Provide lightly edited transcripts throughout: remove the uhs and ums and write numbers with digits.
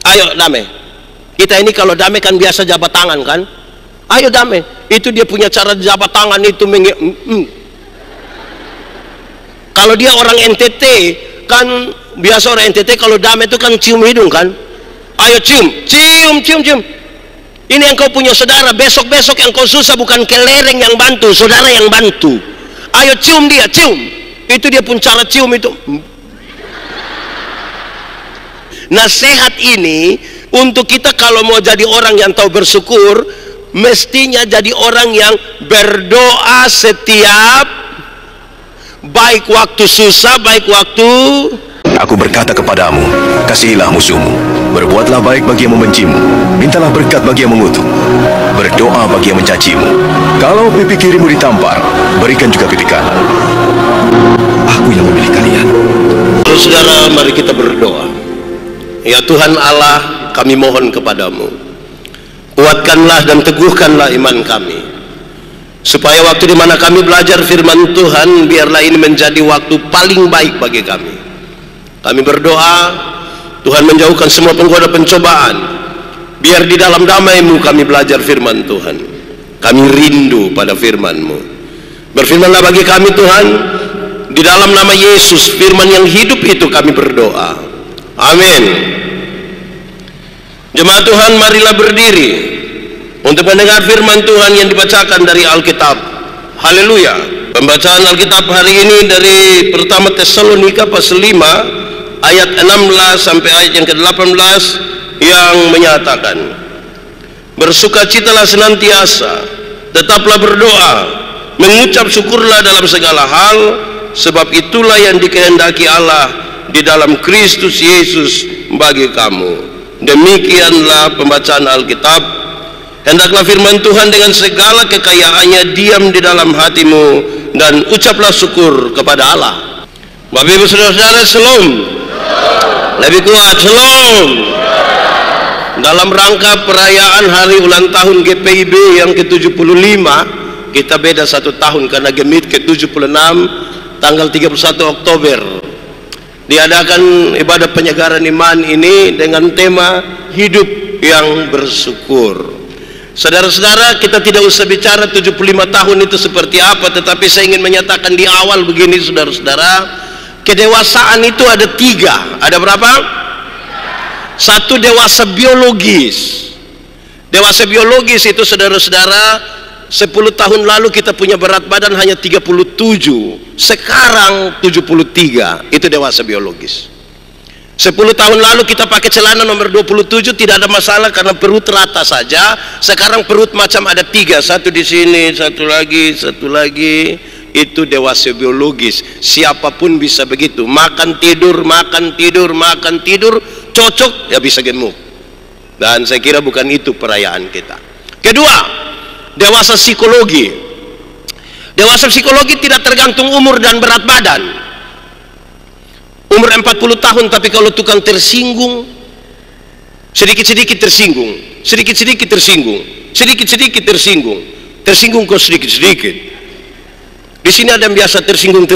Ayo damai. Kita ini kalau damai kan biasa jabat tangan kan. Ayo damai. Itu dia punya cara jabat tangan itu. Kalau dia orang NTT kan biasa orang NTT kalau damai itu kan cium hidung kan. Ayo cium. Ini yang kau punya saudara, besok yang kau susah bukan kelereng yang bantu, saudara yang bantu. Ayo cium dia, cium. Itu dia pun cara cium itu. Nasihat ini untuk kita kalau mau jadi orang yang tahu bersyukur, mestinya jadi orang yang berdoa setiap, baik waktu susah, baik waktu. Aku berkata kepadamu, kasihilah musuhmu, berbuatlah baik bagi yang membencimu, mintalah berkat bagi yang mengutuk, berdoa bagi yang mencacimu. Kalau pipi kirimu ditampar, berikan juga pipi kanan. Aku yang memilih kalian. Saudara, mari kita berdoa. Ya Tuhan Allah, kami mohon kepadamu, kuatkanlah dan teguhkanlah iman kami, supaya waktu di mana kami belajar firman Tuhan, biarlah ini menjadi waktu paling baik bagi kami. Kami berdoa, Tuhan menjauhkan semua penggoda pencobaan. Biar di dalam damai-Mu kami belajar firman Tuhan. Kami rindu pada firman-Mu. Berfirmanlah bagi kami Tuhan, di dalam nama Yesus, firman yang hidup itu kami berdoa. Amin. Jemaat Tuhan, marilah berdiri untuk mendengar firman Tuhan yang dibacakan dari Alkitab. Haleluya. Pembacaan Alkitab hari ini dari pertama Tesalonika pasal 5 ayat 16 sampai ayat yang ke-18 yang menyatakan, bersukacitalah senantiasa, tetaplah berdoa, mengucap syukurlah dalam segala hal, sebab itulah yang dikehendaki Allah di dalam Kristus Yesus bagi kamu. Demikianlah pembacaan Alkitab. Hendaklah firman Tuhan dengan segala kekayaannya diam di dalam hatimu, dan ucaplah syukur kepada Allah. Bapak Ibu Saudara-saudara, shalom. Lebih kuat, shalom. Dalam rangka perayaan hari ulang tahun GPIB yang ke-75, kita beda 1 tahun karena Gemit ke-76 tanggal 31 Oktober. Diadakan ibadah penyegaran iman ini dengan tema hidup yang bersyukur. Saudara-saudara, kita tidak usah bicara 75 tahun itu seperti apa, tetapi saya ingin menyatakan di awal begini, saudara-saudara, kedewasaan itu ada 3. Ada berapa? 1, dewasa biologis. Dewasa biologis itu, saudara-saudara, 10 tahun lalu kita punya berat badan hanya 37, sekarang 73. Itu dewasa biologis. 10 tahun lalu kita pakai celana nomor 27 tidak ada masalah karena perut rata saja. Sekarang perut macam ada 3, satu di sini, satu lagi. Itu dewasa biologis. Siapapun bisa begitu. Makan tidur, cocok ya bisa gemuk. Dan saya kira bukan itu perayaan kita. Kedua, dewasa psikologi. Dewasa psikologi tidak tergantung umur dan berat badan. Umur 40 tahun tapi kalau tukang tersinggung, sedikit-sedikit tersinggung, tersinggung kok sedikit-sedikit. Di sini ada yang biasa tersinggung,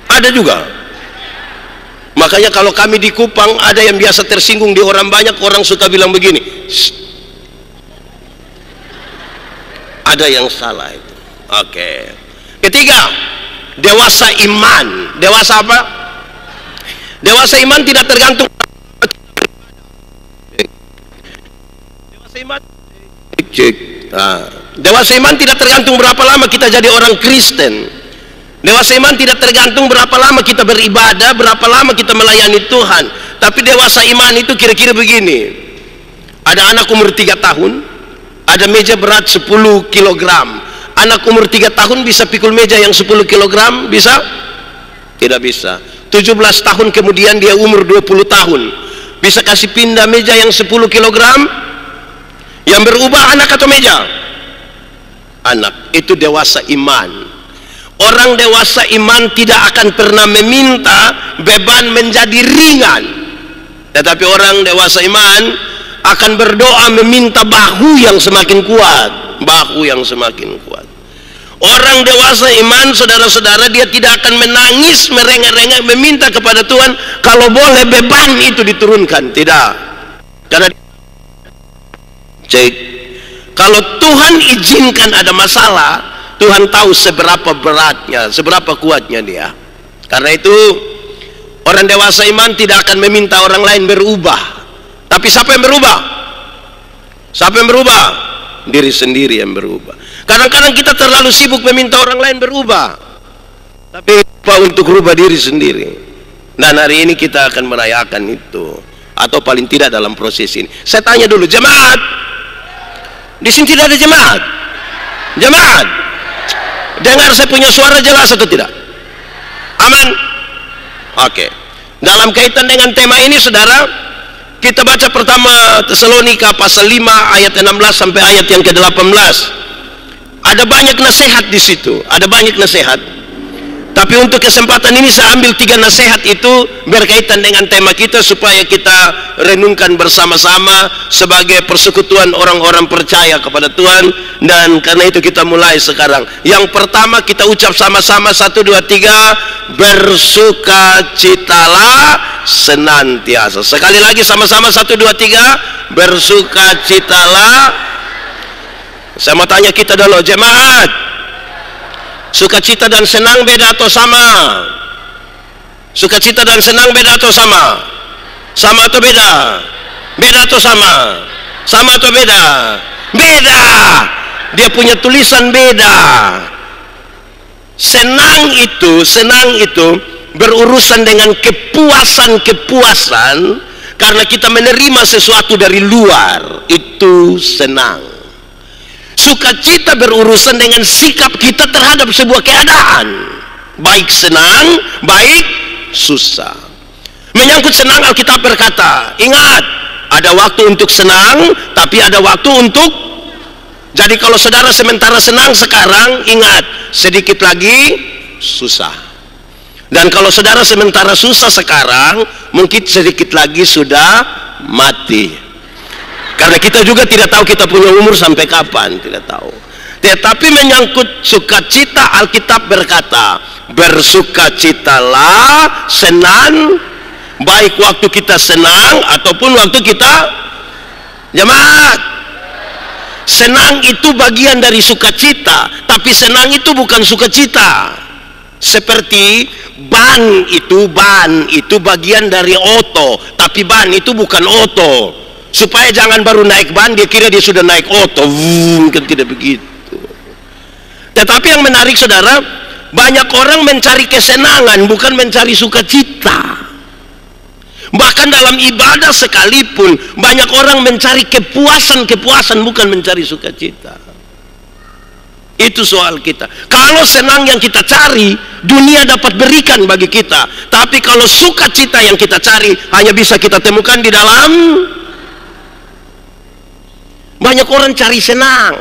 ada juga. Makanya kalau kami di Kupang ada yang biasa tersinggung di orang banyak, orang suka bilang begini, shh. Ada yang salah itu. Oke. Ketiga, dewasa iman. Dewasa apa? Dewasa iman tidak tergantung. Dewasa iman. Dewasa iman tidak tergantung berapa lama kita jadi orang Kristen. Dewasa iman tidak tergantung berapa lama kita beribadah, berapa lama kita melayani Tuhan. Tapi dewasa iman itu kira-kira begini. Ada anak umur 3 tahun, ada meja berat 10 kg. Anak umur 3 tahun bisa pikul meja yang 10 kg? Bisa? Tidak bisa. 17 tahun kemudian dia umur 20 tahun. Bisa kasih pindah meja yang 10 kg? Yang berubah anak atau meja? Anak. Itu dewasa iman. Orang dewasa iman tidak akan pernah meminta beban menjadi ringan. Tetapi orang dewasa iman akan berdoa meminta bahu yang semakin kuat. Bahu yang semakin kuat. Orang dewasa iman, saudara-saudara, dia tidak akan menangis, merengek-rengek, meminta kepada Tuhan, kalau boleh beban itu diturunkan. Tidak. Karena cek, kalau Tuhan izinkan ada masalah, Tuhan tahu seberapa beratnya, seberapa kuatnya dia. Karena itu orang dewasa iman tidak akan meminta orang lain berubah. Tapi siapa yang berubah? Siapa yang berubah? Diri sendiri yang berubah. Kadang-kadang kita terlalu sibuk meminta orang lain berubah, tapi lupa untuk rubah diri sendiri. Dan hari ini kita akan merayakan itu, atau paling tidak dalam proses ini. Saya tanya dulu, jemaat, di sini tidak ada jemaat? Jemaat, dengar saya punya suara jelas atau tidak? Aman? Oke. Dalam kaitan dengan tema ini, saudara, kita baca pertama Tesalonika pasal 5 ayat 16 sampai ayat yang ke-18. Ada banyak nasihat di situ, ada banyak nasihat. Tapi untuk kesempatan ini saya ambil 3 nasihat itu berkaitan dengan tema kita, supaya kita renungkan bersama-sama sebagai persekutuan orang-orang percaya kepada Tuhan. Dan karena itu kita mulai sekarang. Yang pertama kita ucap sama-sama, 1, 2, 3, bersukacitalah senantiasa. Sekali lagi sama-sama, 1, 2, 3, bersukacitalah. Saya mau tanya kita dulu, jemaat, sukacita dan senang beda atau sama? Sukacita dan senang beda atau sama? Sama atau beda? Beda atau sama? Sama atau beda? Beda. Dia punya tulisan beda. Senang itu berurusan dengan kepuasan-kepuasan, karena kita menerima sesuatu dari luar, itu senang. Sukacita berurusan dengan sikap kita terhadap sebuah keadaan, baik senang, baik susah. Menyangkut senang, Alkitab berkata, ingat, ada waktu untuk senang, tapi ada waktu untuk. Jadi kalau saudara sementara senang sekarang, ingat, sedikit lagi susah. Dan kalau saudara sementara susah sekarang, mungkin sedikit lagi sudah mati. Karena kita juga tidak tahu kita punya umur sampai kapan, tidak tahu. Tetapi menyangkut sukacita, Alkitab berkata, bersukacitalah senang, baik waktu kita senang ataupun waktu kita. Jemaat, senang itu bagian dari sukacita, tapi senang itu bukan sukacita. Seperti ban itu bagian dari oto, tapi ban itu bukan oto. Supaya jangan baru naik ban dia kira dia sudah naik oto, kan tidak begitu. Tetapi yang menarik, saudara, banyak orang mencari kesenangan, bukan mencari sukacita. Bahkan dalam ibadah sekalipun banyak orang mencari kepuasan, bukan mencari sukacita. Itu soal kita. Kalau senang yang kita cari, dunia dapat berikan bagi kita. Tapi kalau sukacita yang kita cari, hanya bisa kita temukan di dalam. Banyak orang cari senang.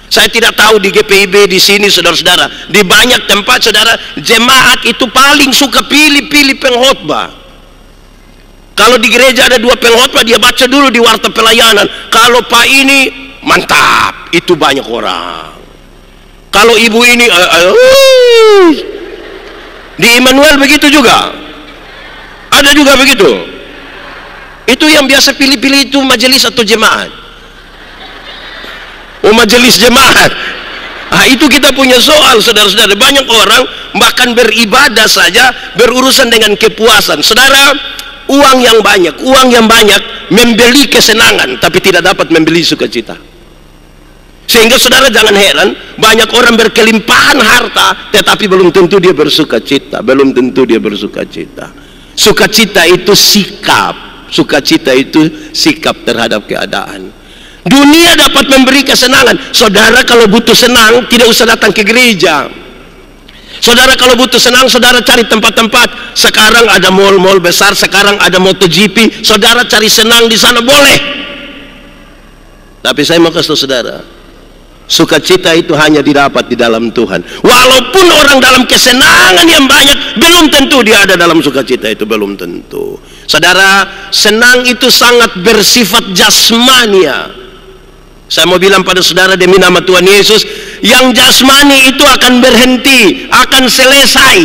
Saya tidak tahu di GPIB di sini, saudara-saudara, di banyak tempat, saudara, jemaat itu paling suka pilih-pilih pengkhotbah. Kalau di gereja ada 2 pengkhotbah, dia baca dulu di warta pelayanan. Kalau Pak ini mantap, itu banyak orang. Kalau ibu ini di Immanuel begitu juga. Ada juga begitu. Itu yang biasa pilih-pilih itu majelis atau jemaat? Majelis jemaat. Itu kita punya soal, saudara-saudara. Banyak orang bahkan beribadah saja berurusan dengan kepuasan. Saudara, uang yang banyak membeli kesenangan, tapi tidak dapat membeli sukacita. Sehingga saudara jangan heran, banyak orang berkelimpahan harta, tetapi belum tentu dia bersukacita. Sukacita itu sikap. Sukacita itu sikap terhadap keadaan. Dunia dapat memberi kesenangan. Saudara kalau butuh senang, tidak usah datang ke gereja. Saudara kalau butuh senang, saudara cari tempat-tempat. Sekarang ada mall-mall besar, sekarang ada MotoGP. Saudara cari senang di sana, boleh. Tapi saya mau kasih tahu saudara, sukacita itu hanya didapat di dalam Tuhan. Walaupun orang dalam kesenangan yang banyak, belum tentu dia ada dalam sukacita itu, belum tentu. Saudara, senang itu sangat bersifat jasmania. Saya mau bilang pada saudara demi nama Tuhan Yesus, Yang jasmani itu akan berhenti, akan selesai.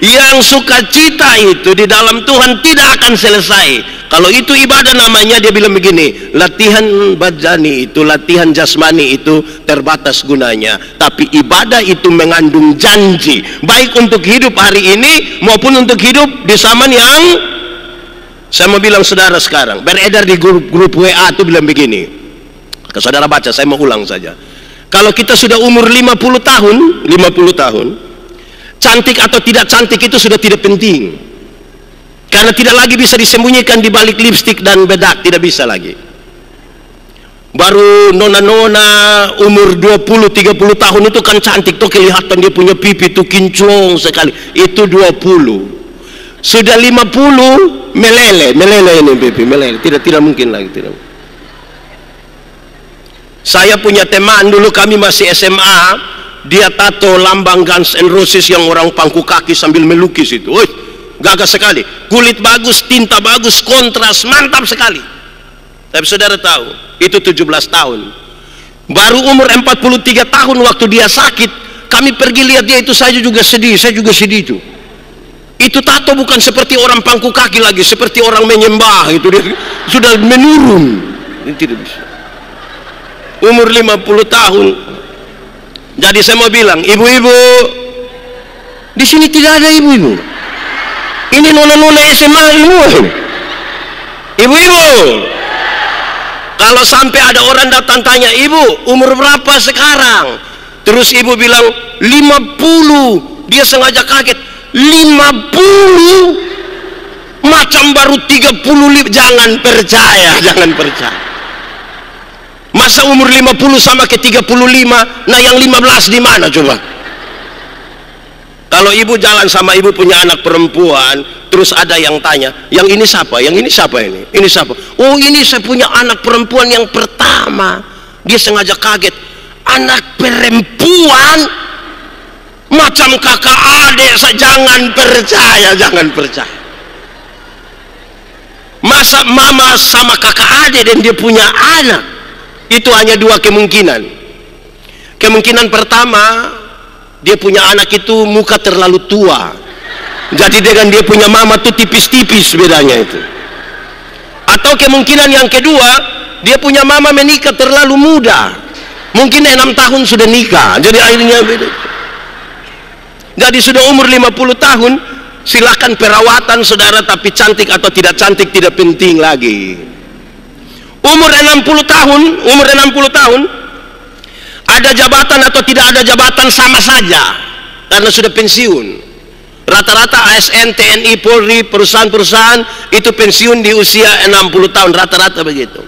Yang sukacita itu di dalam Tuhan tidak akan selesai. Kalau itu ibadah namanya, dia bilang begini, latihan badani itu, latihan jasmani itu terbatas gunanya. Tapi ibadah itu mengandung janji, baik untuk hidup hari ini maupun untuk hidup di zaman yang, saya mau bilang saudara sekarang, beredar di grup WA itu bilang begini. Kalau saudara baca, saya mau ulang saja. Kalau kita sudah umur 50 tahun, cantik atau tidak cantik itu sudah tidak penting. Karena tidak lagi bisa disembunyikan di balik lipstik dan bedak, tidak bisa lagi. Baru nona-nona umur 20-30 tahun itu kan cantik tuh, kelihatan dia punya pipi tuh kinclong sekali. Itu 20. Sudah 50 meleleh ini pipi, meleleh. Tidak mungkin lagi, tidak. Saya punya teman dulu, kami masih SMA, dia tato lambang Guns N' Roses yang orang pangku kaki sambil melukis itu. Gagah sekali, kulit bagus, tinta bagus, kontras, mantap sekali. Tapi saudara tahu, itu 17 tahun. Baru umur 43 tahun waktu dia sakit, kami pergi lihat dia itu, saya juga sedih itu. Itu tato bukan seperti orang pangku kaki lagi, seperti orang menyembah itu, dia sudah menurun. Ini tidak bisa. Umur 50 tahun. Jadi saya mau bilang, ibu-ibu, di sini tidak ada ibu-ibu. Ini nona-nona SMA semua. Ibu-ibu, kalau sampai ada orang datang tanya, ibu umur berapa sekarang? Terus ibu bilang 50, dia sengaja kaget. 50? Macam baru 35. Jangan percaya. Masa umur 50 sama ke 35? Nah yang 15 di mana coba? Kalau ibu jalan sama ibu punya anak perempuan, terus ada yang tanya, yang ini siapa? Yang ini siapa ini? Ini siapa? Oh, ini saya punya anak perempuan yang pertama. Dia sengaja kaget. Anak perempuan macam kakak adik. Jangan percaya. Masa mama sama kakak adik dan dia punya anak? Itu hanya dua kemungkinan. Kemungkinan pertama, dia punya anak itu muka terlalu tua, jadi dengan dia punya mama tuh tipis-tipis bedanya itu. Atau kemungkinan yang kedua, dia punya mama menikah terlalu muda, mungkin 6 tahun sudah nikah, jadi akhirnya beda. Jadi sudah umur 50 tahun, silakan perawatan saudara, tapi cantik atau tidak cantik tidak penting lagi. Umur 60 tahun, ada jabatan atau tidak ada jabatan sama saja, karena sudah pensiun. Rata-rata ASN, TNI, Polri, perusahaan-perusahaan itu pensiun di usia 60 tahun, rata-rata begitu.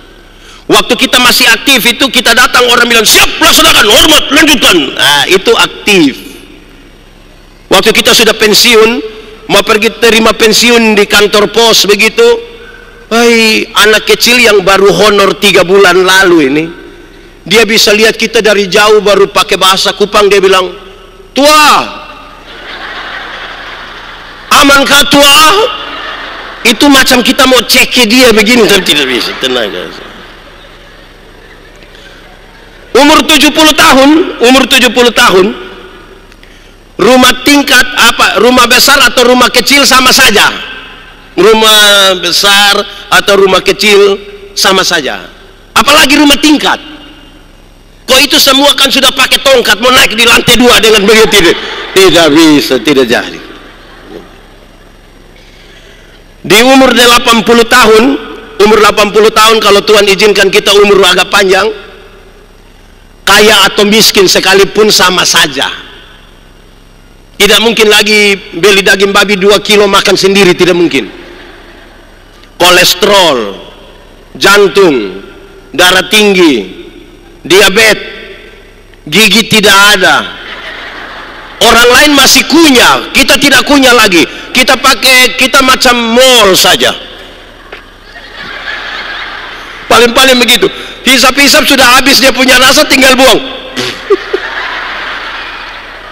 Waktu kita masih aktif itu, kita datang orang bilang siap, laksanakan, hormat, lanjutkan. Nah, itu aktif. Waktu kita sudah pensiun, mau pergi terima pensiun di kantor pos begitu, anak kecil yang baru honor 3 bulan lalu ini, dia bisa lihat kita dari jauh, baru pakai bahasa Kupang, dia bilang, tua, amankah tua? Itu macam kita mau cek ke dia begini, tapi tidak bisa, tenaga. Umur 70 tahun, rumah tingkat apa, rumah besar atau rumah kecil sama saja. Rumah besar atau rumah kecil sama saja. Apalagi rumah tingkat. Kok itu semua kan sudah pakai tongkat, mau naik di lantai 2 dengan begitu? Tidak bisa, tidak jadi. Di umur 80 tahun, kalau Tuhan izinkan kita umur agak panjang, kaya atau miskin sekalipun sama saja. Tidak mungkin lagi beli daging babi 2 kilo makan sendiri, tidak mungkin. Kolesterol, jantung, darah tinggi, diabetes, gigi tidak ada. Orang lain masih kunyah, kita tidak kunyah lagi. Kita macam mall saja. Paling-paling begitu. Hisap-hisap sudah habis, dia punya rasa, tinggal buang.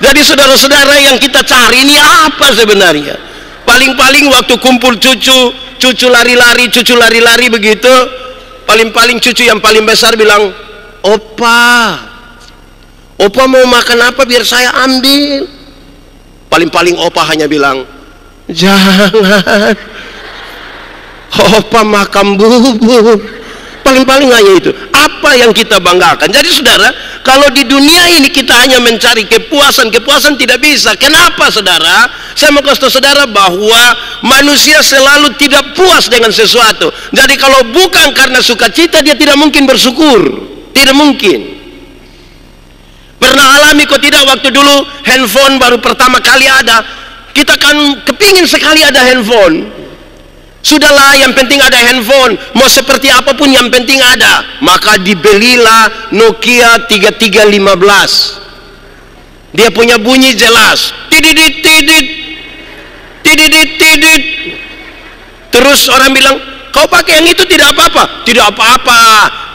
Jadi saudara-saudara, yang kita cari ini apa sebenarnya? Paling-paling waktu kumpul cucu lari-lari begitu, paling-paling cucu yang paling besar bilang, opa, Opa mau makan apa biar saya ambil? Paling-paling opa hanya bilang, jangan. Opa makan bubur. Paling-paling hanya itu. Apa yang kita banggakan? Jadi saudara, kalau di dunia ini kita hanya mencari kepuasan tidak bisa. Kenapa saudara? Saya mau kasih tahu saudara bahwa manusia selalu tidak puas dengan sesuatu. Jadi kalau bukan karena sukacita, dia tidak mungkin bersyukur. Tidak mungkin. Pernah alami kok tidak, waktu dulu handphone baru pertama kali ada, kita kan kepingin sekali ada handphone. Sudahlah, yang penting ada handphone, mau seperti apapun yang penting ada. Maka dibelilah Nokia 3315. Dia punya bunyi jelas, tididit tidit, tididit tidit. Terus orang bilang, kau pakai yang itu tidak apa-apa. Tidak apa-apa,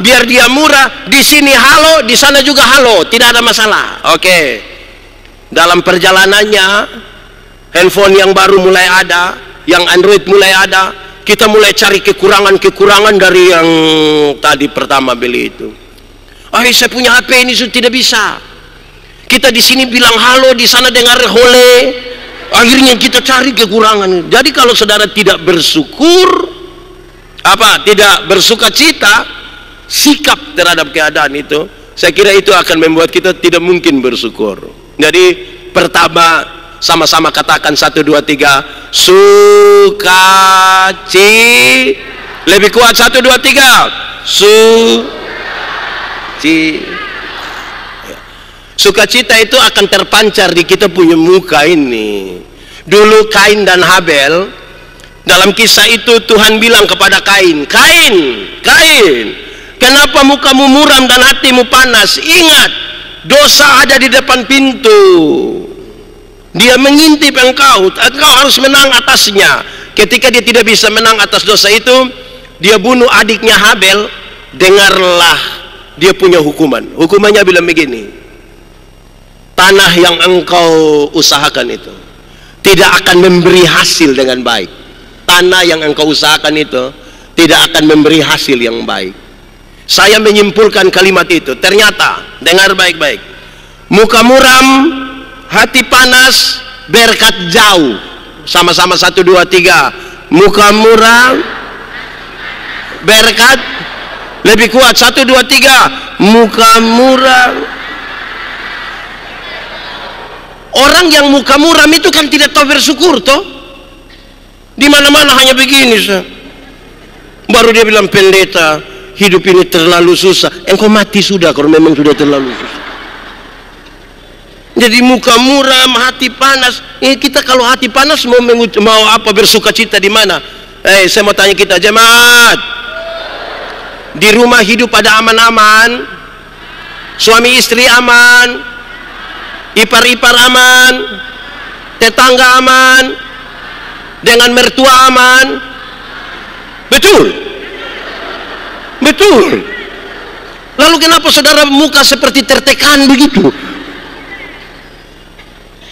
biar dia murah. Di sini halo, di sana juga halo, tidak ada masalah. Oke. Dalam perjalanannya, handphone yang baru mulai ada, yang Android mulai ada, kita mulai cari kekurangan-kekurangan dari yang tadi pertama beli itu. Saya punya HP ini sudah tidak bisa. Kita di sini bilang halo, di sana dengar hole. Akhirnya kita cari kekurangan. Jadi kalau saudara tidak bersyukur, tidak bersukacita, sikap terhadap keadaan itu, saya kira itu akan membuat kita tidak mungkin bersyukur. Jadi pertama, sama-sama katakan 1, 2, 3, sukacita. Lebih kuat, 1, 2, 3, sukacita itu akan terpancar di kita punya muka ini. Dulu Kain dan Habel, dalam kisah itu Tuhan bilang kepada Kain, Kain, kenapa mukamu muram dan hatimu panas? Ingat, dosa ada di depan pintu. Dia mengintip engkau harus menang atasnya. Ketika dia tidak bisa menang atas dosa itu, dia bunuh adiknya Habel. Dengarlah, dia punya hukuman. Hukumannya bilang begini, tanah yang engkau usahakan itu tidak akan memberi hasil dengan baik. Tanah yang engkau usahakan itu tidak akan memberi hasil yang baik. Saya menyimpulkan kalimat itu. Ternyata, dengar baik-baik, muka muram, hati panas, berkat jauh. Sama-sama 1, 2, 3. Muka muram, berkat. Lebih kuat, 1, 2, 3. Muka muram. Orang yang muka muram itu kan tidak tahu bersyukur toh. Di mana-mana hanya begini. Baru dia bilang, pendeta, hidup ini terlalu susah. Engkau mati sudah kalau memang sudah terlalu susah. Jadi muka muram, hati panas. Kita kalau hati panas mau bersuka cita di mana? Saya mau tanya kita jemaat, di rumah hidup pada aman-aman, suami istri aman, ipar-ipar aman, tetangga aman, dengan mertua aman. Betul? Betul. Lalu kenapa saudara muka seperti tertekan begitu?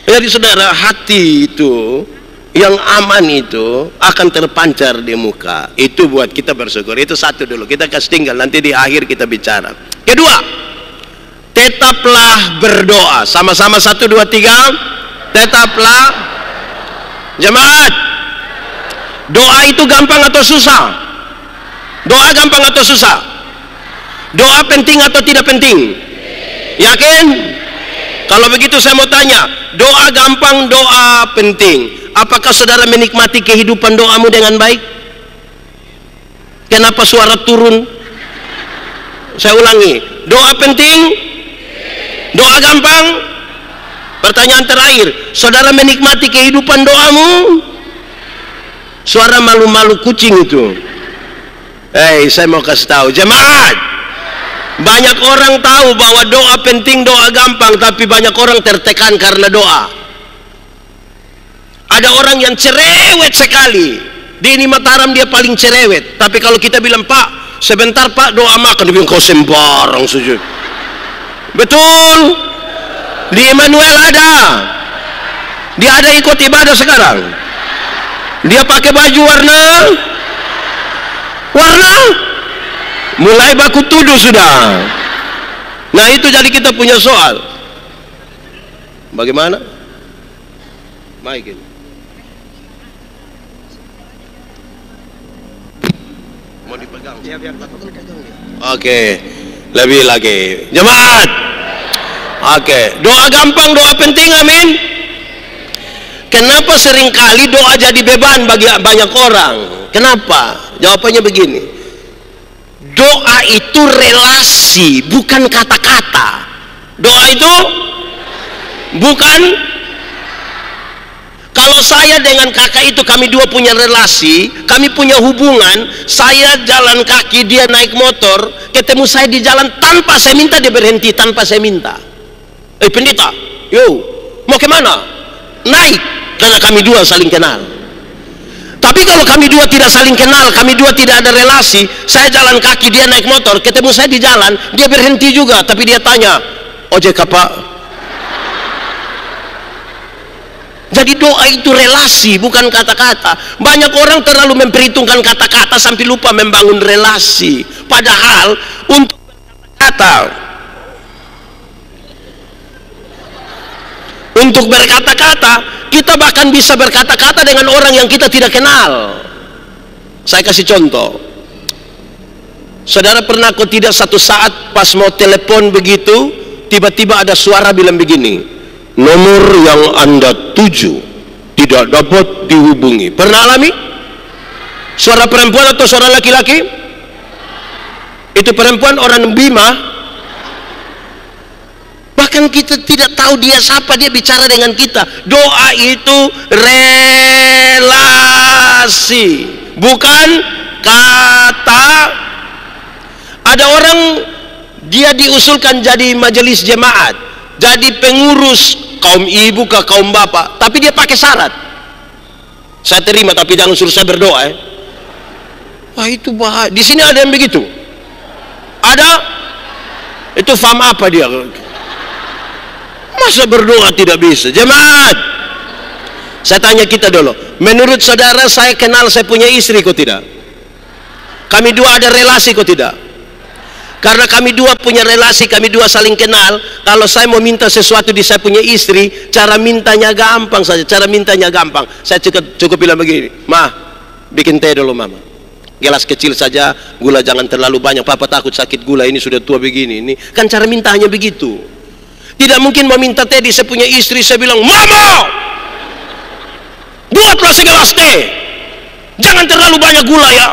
Jadi saudara, hati itu yang aman itu akan terpancar di muka. Itu buat kita bersyukur. Itu satu dulu, kita kasih tinggal, nanti di akhir kita bicara. Kedua, tetaplah berdoa. Sama-sama 1, 2, 3. Tetaplah. Jemaat, doa itu gampang atau susah? Doa gampang atau susah? Doa penting atau tidak penting? Yakin? Kalau begitu saya mau tanya, doa gampang, doa penting. Apakah saudara menikmati kehidupan doamu dengan baik? Kenapa suara turun? Saya ulangi, doa penting, doa gampang. Pertanyaan terakhir, saudara menikmati kehidupan doamu? Suara malu-malu kucing itu. Saya mau kasih tahu, jemaat, banyak orang tahu bahwa doa penting, doa gampang, tapi banyak orang tertekan karena doa. Ada orang yang cerewet sekali. Di ini Mataram dia paling cerewet. Tapi kalau kita bilang, Pak, sebentar Pak, doa makan, dia bilang, kau sembarang saja. Betul? Di Emmanuel ada. Dia ada ikut ibadah sekarang. Dia pakai baju warna mulai baku tuduh sudah. Nah itu jadi kita punya soal. Bagaimana? Mic ini. Mau dipegang? Ya, biar Bapak pegang dia. Oke. Lebih lagi. Jemaat. Oke. Doa gampang, doa penting, amin. Kenapa seringkali doa jadi beban bagi banyak orang? Kenapa? Jawabannya begini. Doa itu relasi, bukan kata-kata. Doa itu bukan. Kalau saya dengan kakak itu, kami dua punya relasi, kami punya hubungan. Saya jalan kaki, dia naik motor, ketemu saya di jalan tanpa saya minta, dia berhenti tanpa saya minta. Pendeta, yo, mau kemana? Naik, karena kami dua saling kenal. Tapi kalau kami dua tidak saling kenal, kami dua tidak ada relasi, saya jalan kaki, dia naik motor, ketemu saya di jalan, dia berhenti juga, tapi dia tanya, ojek apa? Jadi doa itu relasi, bukan kata-kata. Banyak orang terlalu memperhitungkan kata-kata sampai lupa membangun relasi. Padahal untuk berkata-kata, kita bahkan bisa berkata-kata dengan orang yang kita tidak kenal. Saya kasih contoh. Saudara pernah kok tidak satu saat pas mau telepon begitu, tiba-tiba ada suara bilang begini, nomor yang Anda tuju tidak dapat dihubungi. Pernah alami? Suara perempuan atau suara laki-laki? Itu perempuan orang Bima. Bahkan kita tidak tahu dia siapa, dia bicara dengan kita. Doa itu relasi, bukan kata. Ada orang dia diusulkan jadi majelis jemaat, jadi pengurus kaum ibu ke kaum bapak, tapi dia pakai syarat, saya terima tapi jangan suruh saya berdoa. Wah, itu bahaya. Di sini ada yang begitu? Ada? Itu faham apa dia? Masa berdoa tidak bisa? Jemaat, saya tanya kita dulu, menurut saudara saya kenal saya punya istri kok tidak? Kami dua ada relasi kok tidak? Karena kami dua punya relasi, kami dua saling kenal. Kalau saya mau minta sesuatu di saya punya istri, cara mintanya gampang saja. Cara mintanya gampang. Saya cukup bilang begini, Ma, bikin teh dulu mama. Gelas kecil saja, gula jangan terlalu banyak. Papa takut sakit gula, ini sudah tua begini. Ini kan cara mintanya begitu. Tidak mungkin mau minta teh di saya punya istri, saya bilang, Mama, buatlah segelas teh. Jangan terlalu banyak gula ya.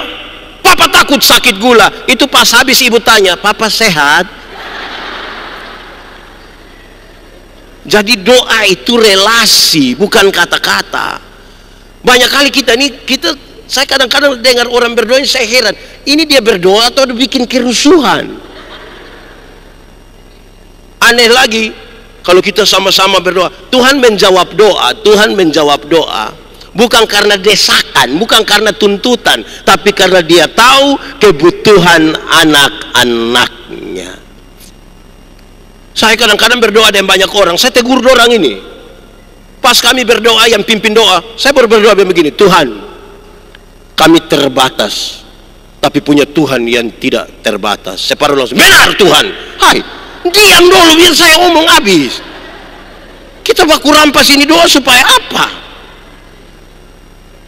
Papa takut sakit gula. Itu pas habis ibu tanya, Papa sehat? Jadi doa itu relasi, bukan kata-kata. Banyak kali saya kadang-kadang dengar orang berdoa, saya heran. Ini dia berdoa atau dia bikin kerusuhan? Aneh lagi, kalau kita sama-sama berdoa, Tuhan menjawab doa, Tuhan menjawab doa. Bukan karena desakan, bukan karena tuntutan, tapi karena dia tahu kebutuhan anak-anaknya. Saya kadang-kadang berdoa dengan banyak orang, saya tegur orang ini. Pas kami berdoa, yang pimpin doa, saya berdoa begini, Tuhan, kami terbatas, tapi punya Tuhan yang tidak terbatas. Saya baru langsung, benar Tuhan. Hai, diam dulu biar saya omong habis. Kita baku rampas ini doa supaya apa?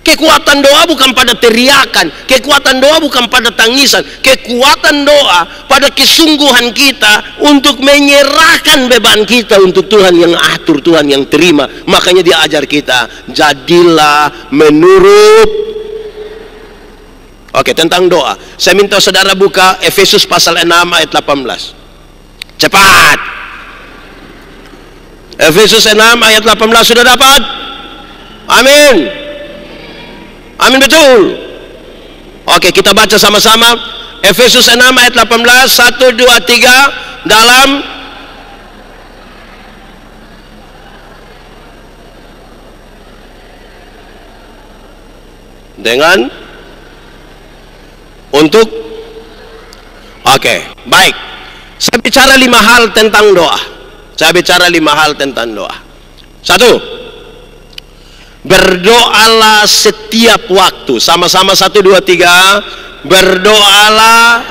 Kekuatan doa bukan pada teriakan, kekuatan doa bukan pada tangisan, kekuatan doa pada kesungguhan kita untuk menyerahkan beban kita untuk Tuhan yang atur, Tuhan yang terima. Makanya dia ajar kita, jadilah menurut. Oke, tentang doa. Saya minta saudara buka Efesus pasal 6 ayat 18. Cepat. Efesus 6 ayat 18 sudah dapat? Amin. Amin, betul. Oke, kita baca sama-sama Efesus 6 ayat 18, 1, 2, 3 dalam dengan untuk. Oke, baik. Saya bicara 5 hal tentang doa. Saya bicara 5 hal tentang doa. 1, berdoalah setiap waktu. Sama-sama 1, 2, 3. Berdoalah.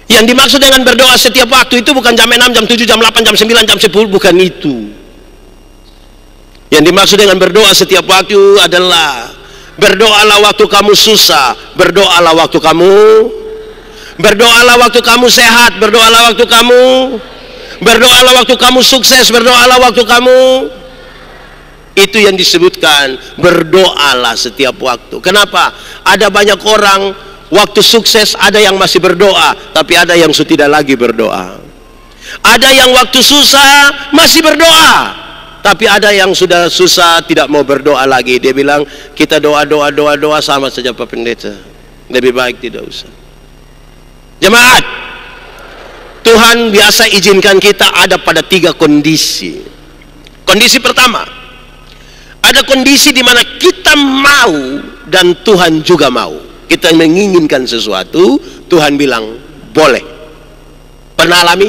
Ya, Yang dimaksud dengan berdoa setiap waktu itu bukan jam 6, jam 7, jam 8, jam 9, jam 10, bukan itu. Yang dimaksud dengan berdoa setiap waktu adalah berdoalah waktu kamu susah, berdoalah waktu kamu, berdoalah waktu kamu sehat, berdoalah waktu kamu, berdoalah waktu kamu sukses, berdoalah waktu kamu. Itu yang disebutkan berdoalah setiap waktu. Kenapa? Ada banyak orang waktu sukses ada yang masih berdoa, tapi ada yang sudah tidak lagi berdoa. Ada yang waktu susah masih berdoa, tapi ada yang sudah susah tidak mau berdoa lagi. Dia bilang kita doa sama saja Pak Pendeta, lebih baik tidak usah. Jemaat, Tuhan biasa izinkan kita ada pada 3 kondisi. Kondisi pertama, ada kondisi di mana kita mau dan Tuhan juga mau. Kita menginginkan sesuatu, Tuhan bilang boleh. Pernah alami?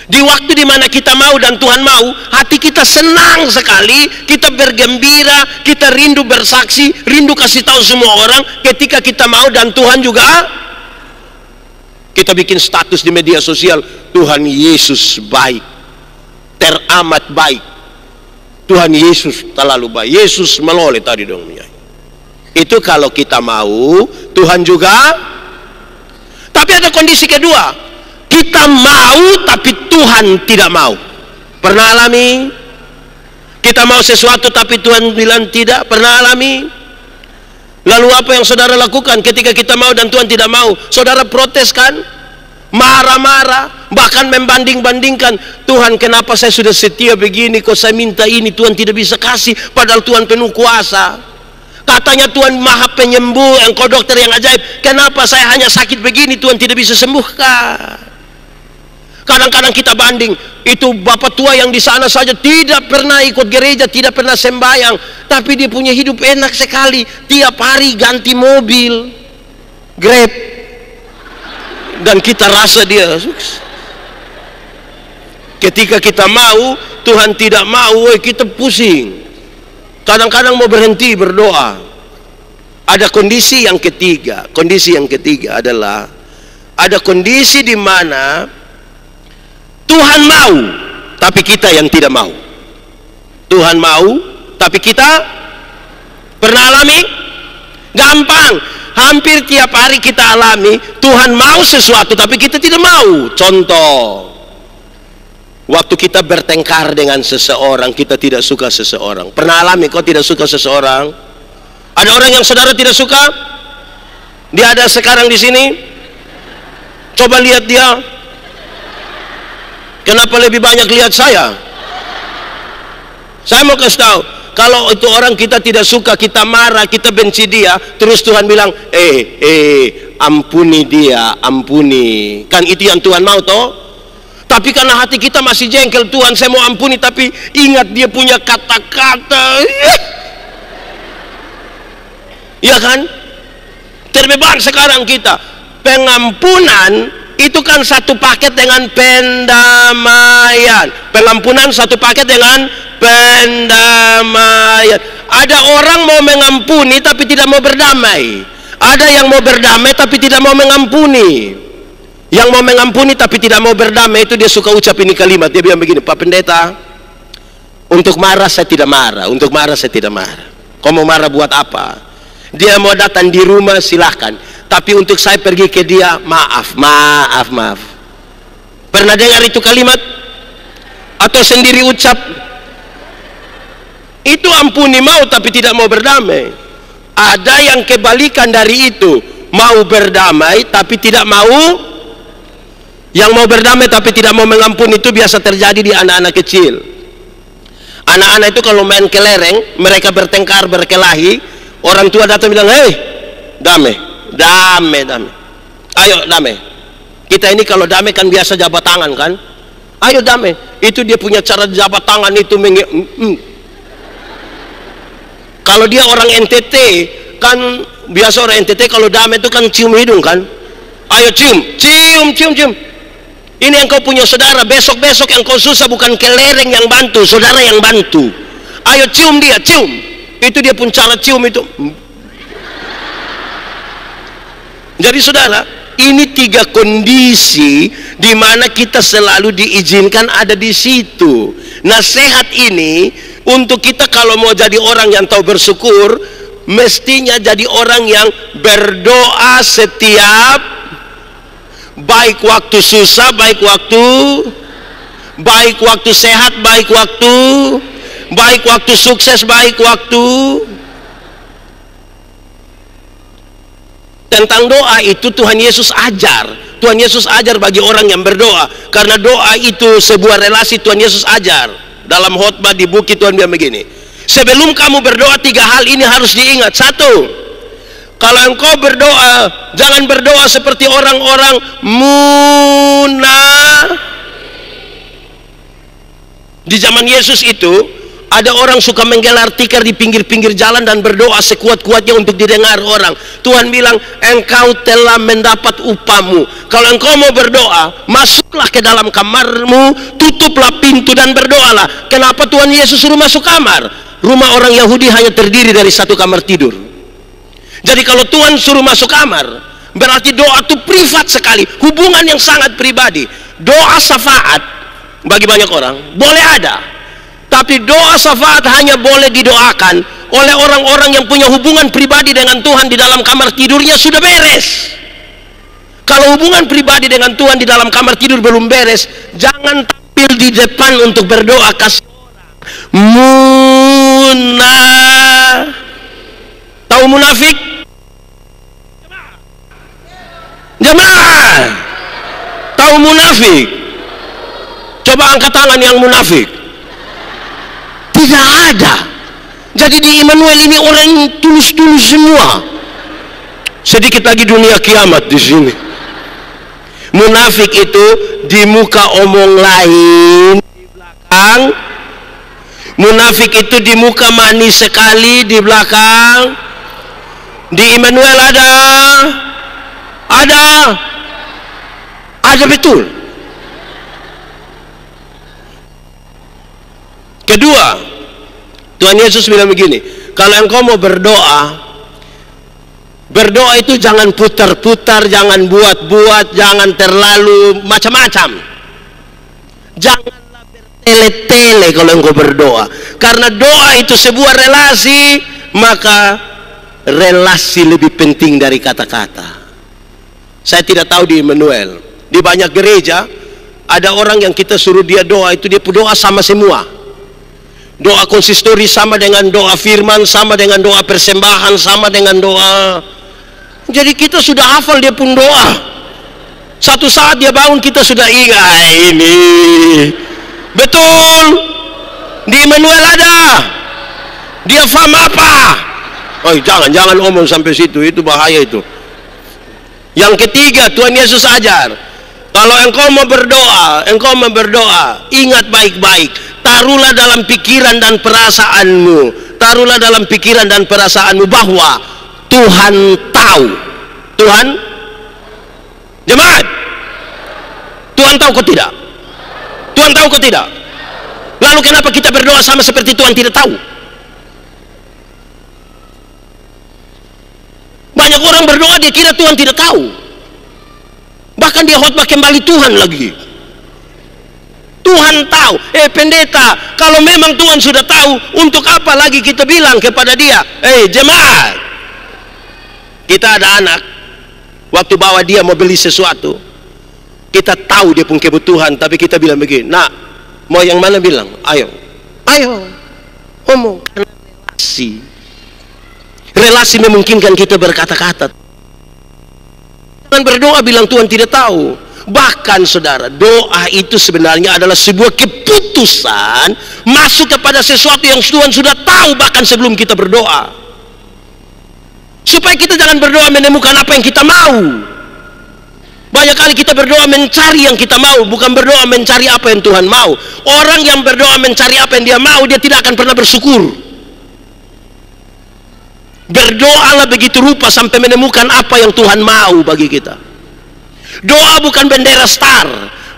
Di waktu di mana kita mau dan Tuhan mau, hati kita senang sekali, kita bergembira, kita rindu bersaksi, rindu kasih tahu semua orang. Ketika kita mau dan Tuhan juga, kita bikin status di media sosial, Tuhan Yesus baik, teramat baik, Tuhan Yesus terlalu baik, Yesus meloleh tadi dong ya. Itu kalau kita mau, Tuhan juga. Tapi ada kondisi kedua, kita mau tapi Tuhan tidak mau. Pernah alami? Kita mau sesuatu tapi Tuhan bilang tidak. Pernah alami? Lalu apa yang saudara lakukan ketika kita mau dan Tuhan tidak mau? Saudara protes kan? Marah-marah, bahkan membanding-bandingkan. Tuhan, kenapa saya sudah setia begini, kok saya minta ini Tuhan tidak bisa kasih, padahal Tuhan penuh kuasa. Katanya Tuhan maha penyembuh, engkau dokter yang ajaib, kenapa saya hanya sakit begini Tuhan tidak bisa sembuhkan. Kadang-kadang kita banding, itu bapak tua yang di sana saja tidak pernah ikut gereja, tidak pernah sembahyang, tapi dia punya hidup enak sekali, tiap hari ganti mobil Grab, dan kita rasa dia sukses. Ketika kita mau, Tuhan tidak mau, kita pusing. Kadang-kadang mau berhenti berdoa. Ada kondisi yang ketiga. Kondisi yang ketiga adalah ada kondisi di mana Tuhan mau, tapi kita yang tidak mau. Tuhan mau, tapi kita pernah alami? Gampang. Hampir tiap hari kita alami. Tuhan mau sesuatu, tapi kita tidak mau. Contoh, waktu kita bertengkar dengan seseorang, kita tidak suka seseorang. Pernah alami kau tidak suka seseorang? Ada orang yang saudara tidak suka? Dia ada sekarang di sini. Coba lihat dia. Kenapa lebih banyak lihat saya? Saya mau kasih tahu, kalau itu orang kita tidak suka, kita marah, kita benci dia, terus Tuhan bilang, ampuni dia, ampuni. Kan itu yang Tuhan mau toh? Tapi karena hati kita masih jengkel, Tuhan saya mau ampuni, tapi ingat dia punya kata-kata. Ya kan? Terbeban sekarang kita. Pengampunan itu kan satu paket dengan pendamaian. Pengampunan satu paket dengan pendamaian. Ada orang mau mengampuni tapi tidak mau berdamai. Ada yang mau berdamai tapi tidak mau mengampuni. Yang mau mengampuni tapi tidak mau berdamai itu dia suka ucap ini kalimat. Dia bilang begini, Pak Pendeta, untuk marah saya tidak marah, untuk marah saya tidak marah. Kau mau marah buat apa? Dia mau datang di rumah silahkan, tapi untuk saya pergi ke dia, maaf. Pernah dengar itu kalimat? Atau sendiri ucap? Itu ampuni mau tapi tidak mau berdamai. Ada yang kebalikan dari itu, mau berdamai tapi tidak mau. Yang mau berdamai tapi tidak mau mengampuni itu biasa terjadi di anak-anak kecil. Anak-anak itu kalau main kelereng, mereka bertengkar, berkelahi, orang tua datang bilang, hei, damai. Ayo damai. Kita ini kalau damai kan biasa jabat tangan kan? Ayo damai. Itu dia punya cara jabat tangan itu. Kalau dia orang NTT kan biasa orang NTT kalau damai itu kan cium hidung kan? Ayo cium. Ini yang kau punya saudara, besok-besok yang kau susah bukan kelereng yang bantu, saudara yang bantu. Ayo cium dia, cium. Itu dia pun cara cium itu. Jadi saudara, Ini 3 kondisi di mana kita selalu diizinkan ada di situ. Nasihat ini untuk kita kalau mau jadi orang yang tahu bersyukur, mestinya jadi orang yang berdoa setiap, baik waktu susah, baik waktu sehat, baik waktu sukses, baik waktu. Tentang doa itu Tuhan Yesus ajar. Tuhan Yesus ajar bagi orang yang berdoa. Karena doa itu sebuah relasi. Tuhan Yesus ajar. Dalam khotbah di bukit Tuhan bilang begini, sebelum kamu berdoa 3 hal ini harus diingat. 1, kalau engkau berdoa, jangan berdoa seperti orang-orang Di zaman Yesus itu ada orang suka menggelar tikar di pinggir-pinggir jalan dan berdoa sekuat-kuatnya untuk didengar orang. Tuhan bilang, engkau telah mendapat upahmu. Kalau engkau mau berdoa, masuklah ke dalam kamarmu, tutuplah pintu dan berdoalah. Kenapa Tuhan Yesus suruh masuk kamar? Rumah orang Yahudi hanya terdiri dari 1 kamar tidur. Jadi kalau Tuhan suruh masuk kamar, berarti doa itu privat sekali, hubungan yang sangat pribadi. Doa syafaat bagi banyak orang boleh ada, tapi doa syafaat hanya boleh didoakan oleh orang-orang yang punya hubungan pribadi dengan Tuhan di dalam kamar tidurnya sudah beres. Kalau hubungan pribadi dengan Tuhan di dalam kamar tidur belum beres, jangan tampil di depan untuk berdoa kasih orang. Tahu munafik? Jemaah, tahu munafik? Coba angkat tangan yang munafik. Tidak ada. Jadi di Immanuel ini orang tulus-tulus semua. Sedikit lagi dunia kiamat di sini. Munafik itu di muka omong lain, di belakang. Munafik itu di muka manis sekali, di belakang. Di Immanuel ada betul. Kedua, Tuhan Yesus bilang begini, kalau engkau mau berdoa itu jangan putar-putar, jangan buat-buat, jangan terlalu macam-macam. Janganlah bertele-tele kalau engkau berdoa. Karena doa itu sebuah relasi, maka relasi lebih penting dari kata-kata. Saya tidak tahu di Immanuel, di banyak gereja ada orang yang kita suruh dia doa, itu dia doa sama semua. Doa konsistori sama dengan doa firman, sama dengan doa persembahan, sama dengan doa. Jadi kita sudah hafal dia pun doa. Satu saat dia bangun kita sudah ingat ini. Betul. Di Immanuel ada. Dia faham apa? Oh, jangan omong sampai situ, itu bahaya itu. Yang ketiga, Tuhan Yesus ajar, kalau engkau mau berdoa, ingat baik-baik. Taruhlah dalam pikiran dan perasaanmu, bahwa Tuhan tahu. Tuhan, jemaat, Tuhan tahu kok tidak? Tuhan tahu kok tidak? Lalu kenapa kita berdoa sama seperti Tuhan tidak tahu? Banyak orang berdoa dia kira Tuhan tidak tahu. Bahkan dia khotbah kembali Tuhan lagi. Tuhan tahu. Pendeta, kalau memang Tuhan sudah tahu, untuk apa lagi kita bilang kepada dia? Jemaat, kita ada anak, waktu bawa dia mau beli sesuatu, kita tahu dia punya kebutuhan, tapi kita bilang begini, nak, mau yang mana bilang? Ayo ngomong. Relasi memungkinkan kita berkata-kata. Jangan berdoa bilang Tuhan tidak tahu. Bahkan saudara, doa itu sebenarnya adalah sebuah keputusan masuk kepada sesuatu yang Tuhan sudah tahu bahkan sebelum kita berdoa. Supaya kita jangan berdoa menemukan apa yang kita mau. Banyak kali kita berdoa mencari yang kita mau, bukan berdoa mencari apa yang Tuhan mau. Orang yang berdoa mencari apa yang dia mau, dia tidak akan pernah bersyukur. Berdoalah begitu rupa sampai menemukan apa yang Tuhan mau bagi kita. Doa bukan bendera star.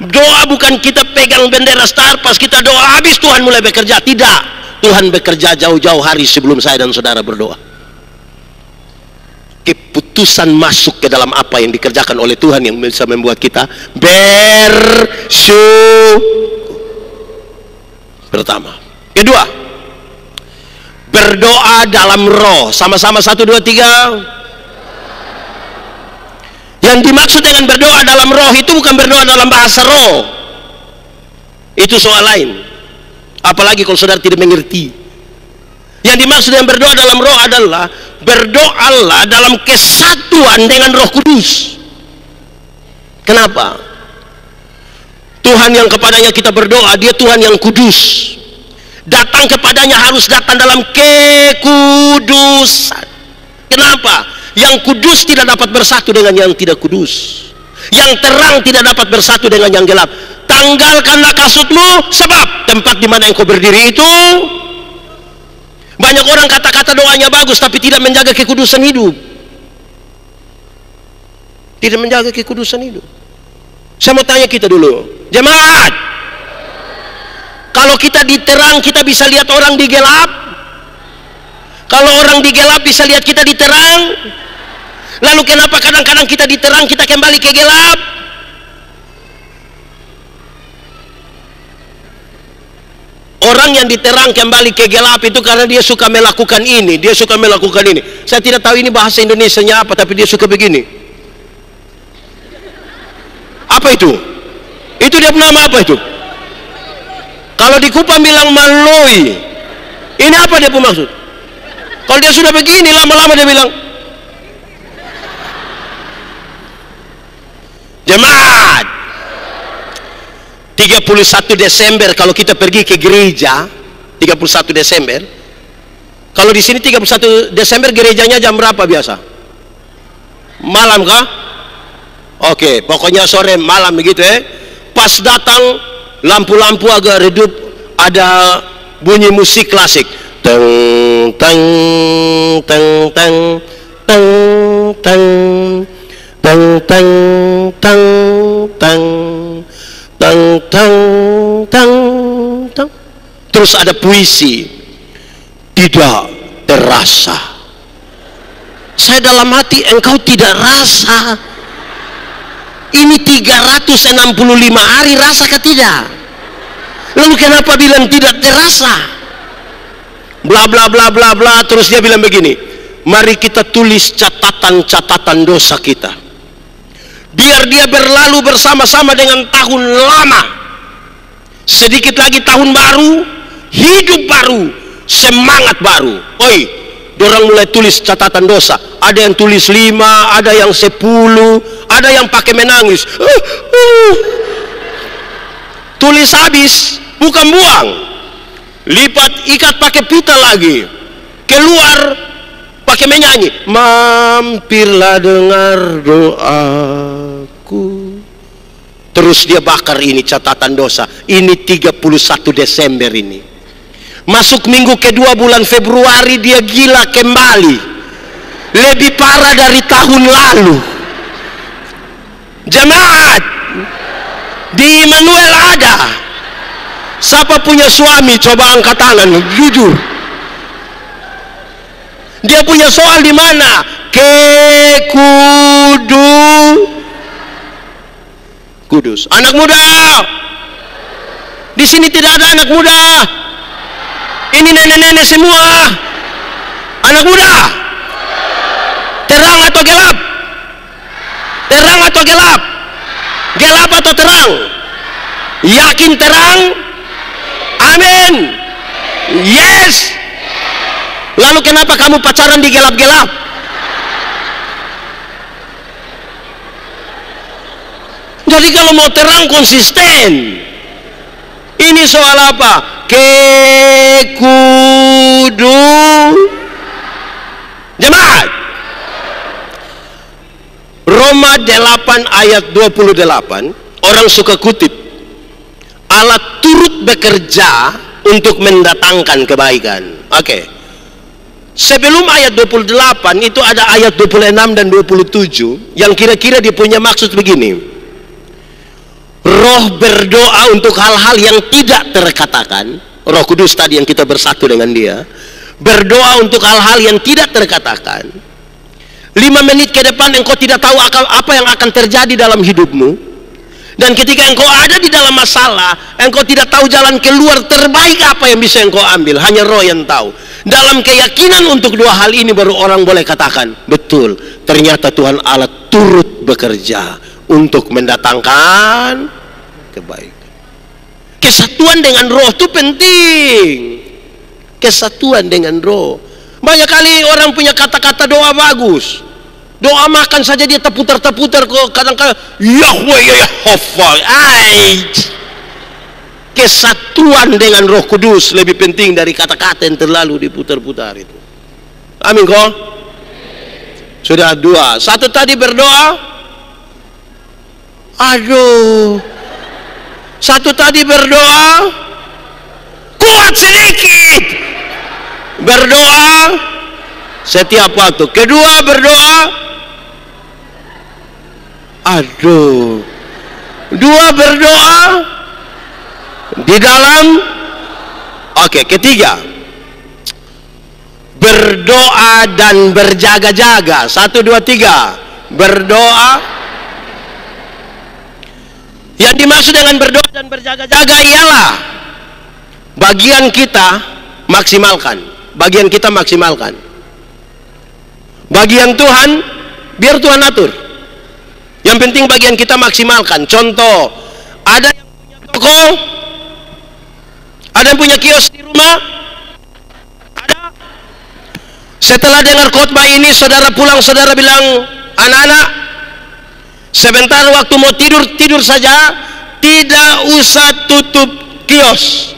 Doa bukan kita pegang bendera star, pas kita doa habis Tuhan mulai bekerja. Tidak. Tuhan bekerja jauh-jauh hari sebelum saya dan saudara berdoa. Keputusan keputusan masuk ke dalam apa yang dikerjakan oleh Tuhan yang bisa membuat kita bersyukur. Pertama. Kedua, berdoa dalam roh. Sama-sama 1, 2, 3. Yang dimaksud dengan berdoa dalam roh itu bukan berdoa dalam bahasa roh. Itu soal lain. Apalagi kalau saudara tidak mengerti. Yang dimaksud dengan berdoa dalam roh adalah berdoalah dalam kesatuan dengan Roh Kudus. Kenapa? Tuhan yang kepadanya kita berdoa, dia Tuhan yang kudus. Datang kepadanya harus datang dalam kekudusan. Kenapa? Yang kudus tidak dapat bersatu dengan yang tidak kudus. Yang terang tidak dapat bersatu dengan yang gelap. Tanggalkanlah kasutmu, sebab tempat di mana engkau berdiri itu. Banyak orang kata-kata doanya bagus tapi tidak menjaga kekudusan hidup. Tidak menjaga kekudusan hidup. Saya mau tanya kita dulu, jemaat, kalau kita di terang kita bisa lihat orang di gelap? Kalau orang di gelap bisa lihat kita di terang? Lalu kenapa kadang-kadang kita di terang kita kembali ke gelap? Orang yang diterang kembali ke gelap itu karena dia suka melakukan ini, dia suka melakukan ini. Saya tidak tahu ini bahasa Indonesianya apa, tapi dia suka begini. Apa itu? Itu dia nama apa itu? Kalau di Kupang bilang maloi. Ini apa dia maksud? Kalau dia sudah begini, lama-lama dia bilang, jemaat, 31 Desember kalau kita pergi ke gereja, 31 Desember. Kalau di sini 31 Desember gerejanya jam berapa biasa? Malam kah? Oke, pokoknya sore malam begitu ya. Pas datang lampu-lampu agak redup, ada bunyi musik klasik. Teng teng teng teng teng teng teng teng teng teng teng teng teng teng. Terus ada puisi, tidak terasa. Saya dalam hati, engkau tidak rasa. Ini 365 hari, rasakah tidak? Lalu kenapa bilang tidak terasa? Bla bla bla bla bla. Terus dia bilang begini, mari kita tulis catatan-catatan dosa kita, biar dia berlalu bersama-sama dengan tahun lama. Sedikit lagi tahun baru, hidup baru, semangat baru. Oi, dorang mulai tulis catatan dosa. Ada yang tulis 5, ada yang 10, ada yang pakai menangis. Tulis habis, bukan buang. Lipat, ikat pakai pita lagi. Keluar, pakai menyanyi. Mampirlah dengar doaku. Terus dia bakar ini catatan dosa. Ini 31 Desember ini. Masuk minggu kedua bulan Februari dia gila kembali. Lebih parah dari tahun lalu. Jemaat, di Immanuel ada. Siapa punya suami coba angkat tangan, jujur. Dia punya soal di mana? Kudus. Anak muda, di sini tidak ada anak muda. Ini nenek-nenek semua. Anak muda, terang atau gelap? Terang atau gelap? Gelap atau terang? Yakin terang? Amin. Yes. Lalu kenapa kamu pacaran di gelap-gelap? Jadi kalau mau terang konsisten. Ini soal apa? Jemaat, Roma 8 ayat 28, orang suka kutip, Allah turut bekerja untuk mendatangkan kebaikan. Oke. Sebelum ayat 28 itu ada ayat 26 dan 27 yang kira-kira dia punya maksud begini. Roh berdoa untuk hal-hal yang tidak terkatakan. Roh Kudus tadi yang kita bersatu dengan dia, berdoa untuk hal-hal yang tidak terkatakan. 5 menit ke depan engkau tidak tahu apa yang akan terjadi dalam hidupmu. Dan ketika engkau ada di dalam masalah, engkau tidak tahu jalan keluar terbaik apa yang bisa engkau ambil. Hanya Roh yang tahu. Dalam keyakinan untuk 2 hal ini baru orang boleh katakan, betul, ternyata Tuhan Allah turut bekerja untuk mendatangkan kebaikan. Kesatuan dengan Roh itu penting. Kesatuan dengan Roh. Banyak kali orang punya kata-kata doa bagus. Doa makan saja dia terputar-terputar kok, kadang-kadang Yahweh Yehova. Kesatuan dengan Roh Kudus lebih penting dari kata-kata yang terlalu diputar-putar itu. Amin kok? Sudah 2. 1 tadi berdoa. Aduh. 1 tadi berdoa. Kuat sedikit. Berdoa setiap waktu. Kedua berdoa. Aduh. 2 berdoa di dalam. Oke, ketiga berdoa dan berjaga-jaga. 1, 2, 3. Berdoa. Yang dimaksud dengan berdoa dan berjaga-jaga ialah bagian kita maksimalkan. Bagian kita maksimalkan. Bagian Tuhan biar Tuhan atur. Yang penting bagian kita maksimalkan. Contoh, ada yang punya toko, ada yang punya kios di rumah. Ada. Setelah dengar khotbah ini, saudara pulang, saudara bilang, anak-anak, sebentar waktu mau tidur, tidur saja, tidak usah tutup kios.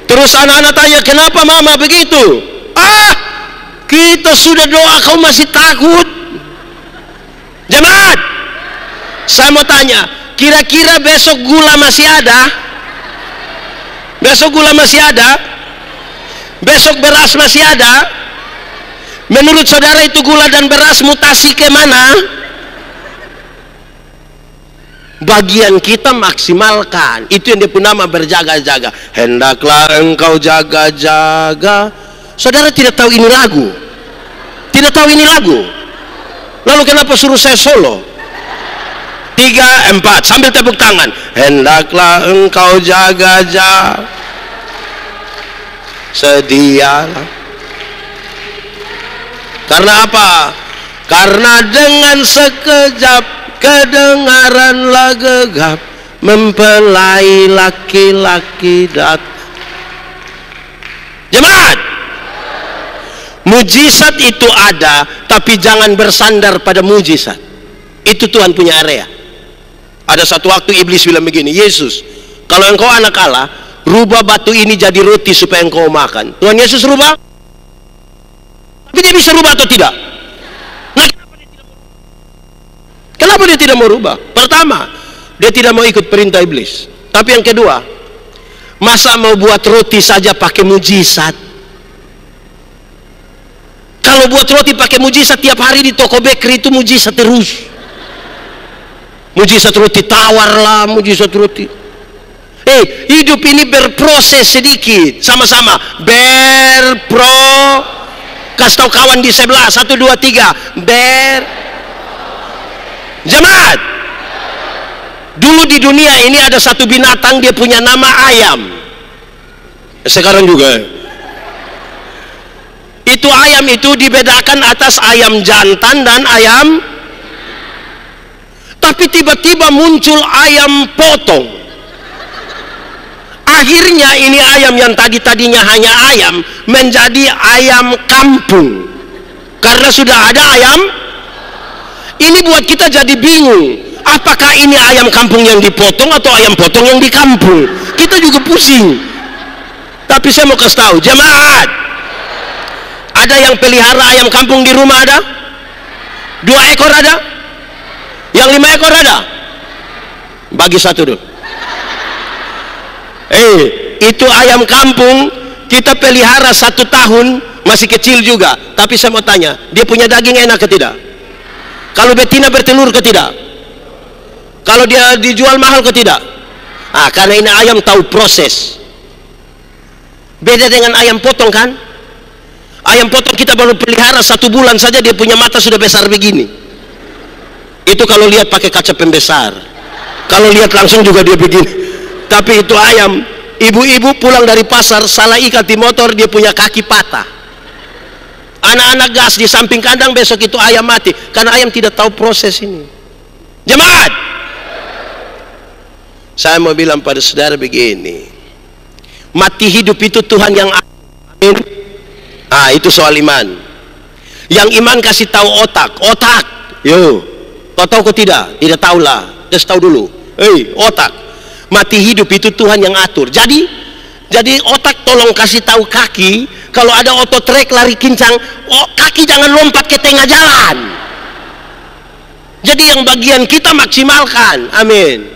Terus anak-anak tanya, kenapa mama begitu? Kita sudah doa, kau masih takut? Jemaat, saya mau tanya, kira-kira besok gula masih ada? Besok gula masih ada? Besok beras masih ada? Menurut saudara itu gula dan beras mutasi ke mana? Bagian kita maksimalkan. Itu yang disebut nama berjaga-jaga. Hendaklah engkau jaga-jaga. Saudara tidak tahu ini lagu? Tidak tahu ini lagu? Lalu kenapa suruh saya solo? 3, 4 sambil tepuk tangan. Hendaklah engkau jaga-jaga. Sedialah. Karena apa? Karena dengan sekejap kedengaranlah gegap, mempelai laki-laki datang. Jemaat, mujizat itu ada, tapi jangan bersandar pada mujizat. Itu Tuhan punya area. Ada satu waktu iblis bilang begini, Yesus, kalau engkau anak Allah, rubah batu ini jadi roti supaya engkau makan. Tuhan Yesus rubah? Tapi dia bisa rubah atau tidak? Nah, kenapa dia tidak mau rubah? Pertama, dia tidak mau ikut perintah iblis. Tapi yang kedua, masa mau buat roti saja pakai mujizat? Kalau buat roti pakai mujizat tiap hari di toko bakery itu mujizat terus. Mujizat roti tawar lah, mujizat roti. Hidup ini berproses sedikit. Sama-sama kasih tahu kawan di sebelah. 1, 2, 3. Jemaat, dulu di dunia ini ada satu binatang, dia punya nama ayam. Sekarang juga. Itu ayam itu dibedakan atas ayam jantan dan ayam. Tapi tiba-tiba muncul ayam potong. Akhirnya ini ayam yang tadinya hanya ayam menjadi ayam kampung. Karena sudah ada ayam. Ini buat kita jadi bingung. Apakah ini ayam kampung yang dipotong atau ayam potong yang di kampung? Kita juga pusing. Tapi saya mau kasih tahu, jemaat, ada yang pelihara ayam kampung di rumah ada? 2 ekor ada? Yang 5 ekor ada? Bagi 1 dulu. Itu ayam kampung kita pelihara 1 tahun, masih kecil juga. Tapi saya mau tanya, dia punya daging enak ke tidak? Kalau betina bertelur ke tidak? Kalau dia dijual mahal ke tidak? Karena ini ayam tahu proses. Beda dengan ayam potong kan? Ayam potong kita baru pelihara 1 bulan saja dia punya mata sudah besar begini. Itu kalau lihat pakai kaca pembesar. Kalau lihat langsung juga dia begini. Tapi itu ayam. Ibu-ibu pulang dari pasar salah ikat di motor, dia punya kaki patah. Anak-anak gas di samping kandang, besok itu ayam mati karena ayam tidak tahu proses ini. Jemaat, saya mau bilang pada saudara begini, mati hidup itu Tuhan yang amin. Itu soal iman. Yang iman kasih tahu otak, yo, tahu kok tidak tahulah, kasih tahu dulu. Otak, mati hidup itu Tuhan yang atur. Jadi otak tolong kasih tahu kaki, kalau ada auto trek lari kencang, kaki jangan lompat ke tengah jalan. Jadi yang bagian kita maksimalkan, amin.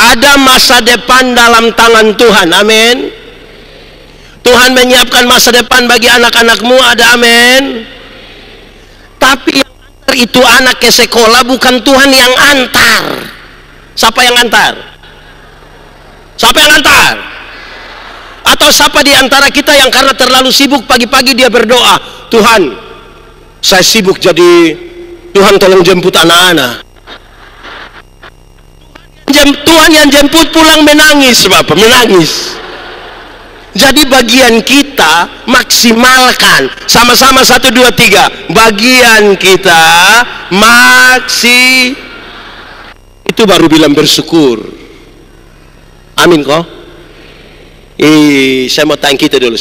Ada masa depan dalam tangan Tuhan, amin. Tuhan menyiapkan masa depan bagi anak-anakmu, ada amin. Tapi yang antar itu anak ke sekolah, bukan Tuhan yang antar. Siapa yang antar? Siapa yang antar? Atau siapa di antara kita yang karena terlalu sibuk pagi-pagi dia berdoa, Tuhan, saya sibuk jadi Tuhan tolong jemput anak-anak. Tuhan yang jemput pulang menangis, Bapak, menangis. Jadi bagian kita maksimalkan. Sama-sama 1, 2, 3. Bagian kita itu baru bilang bersyukur. Amin kok. Saya mau tanya kita dulu.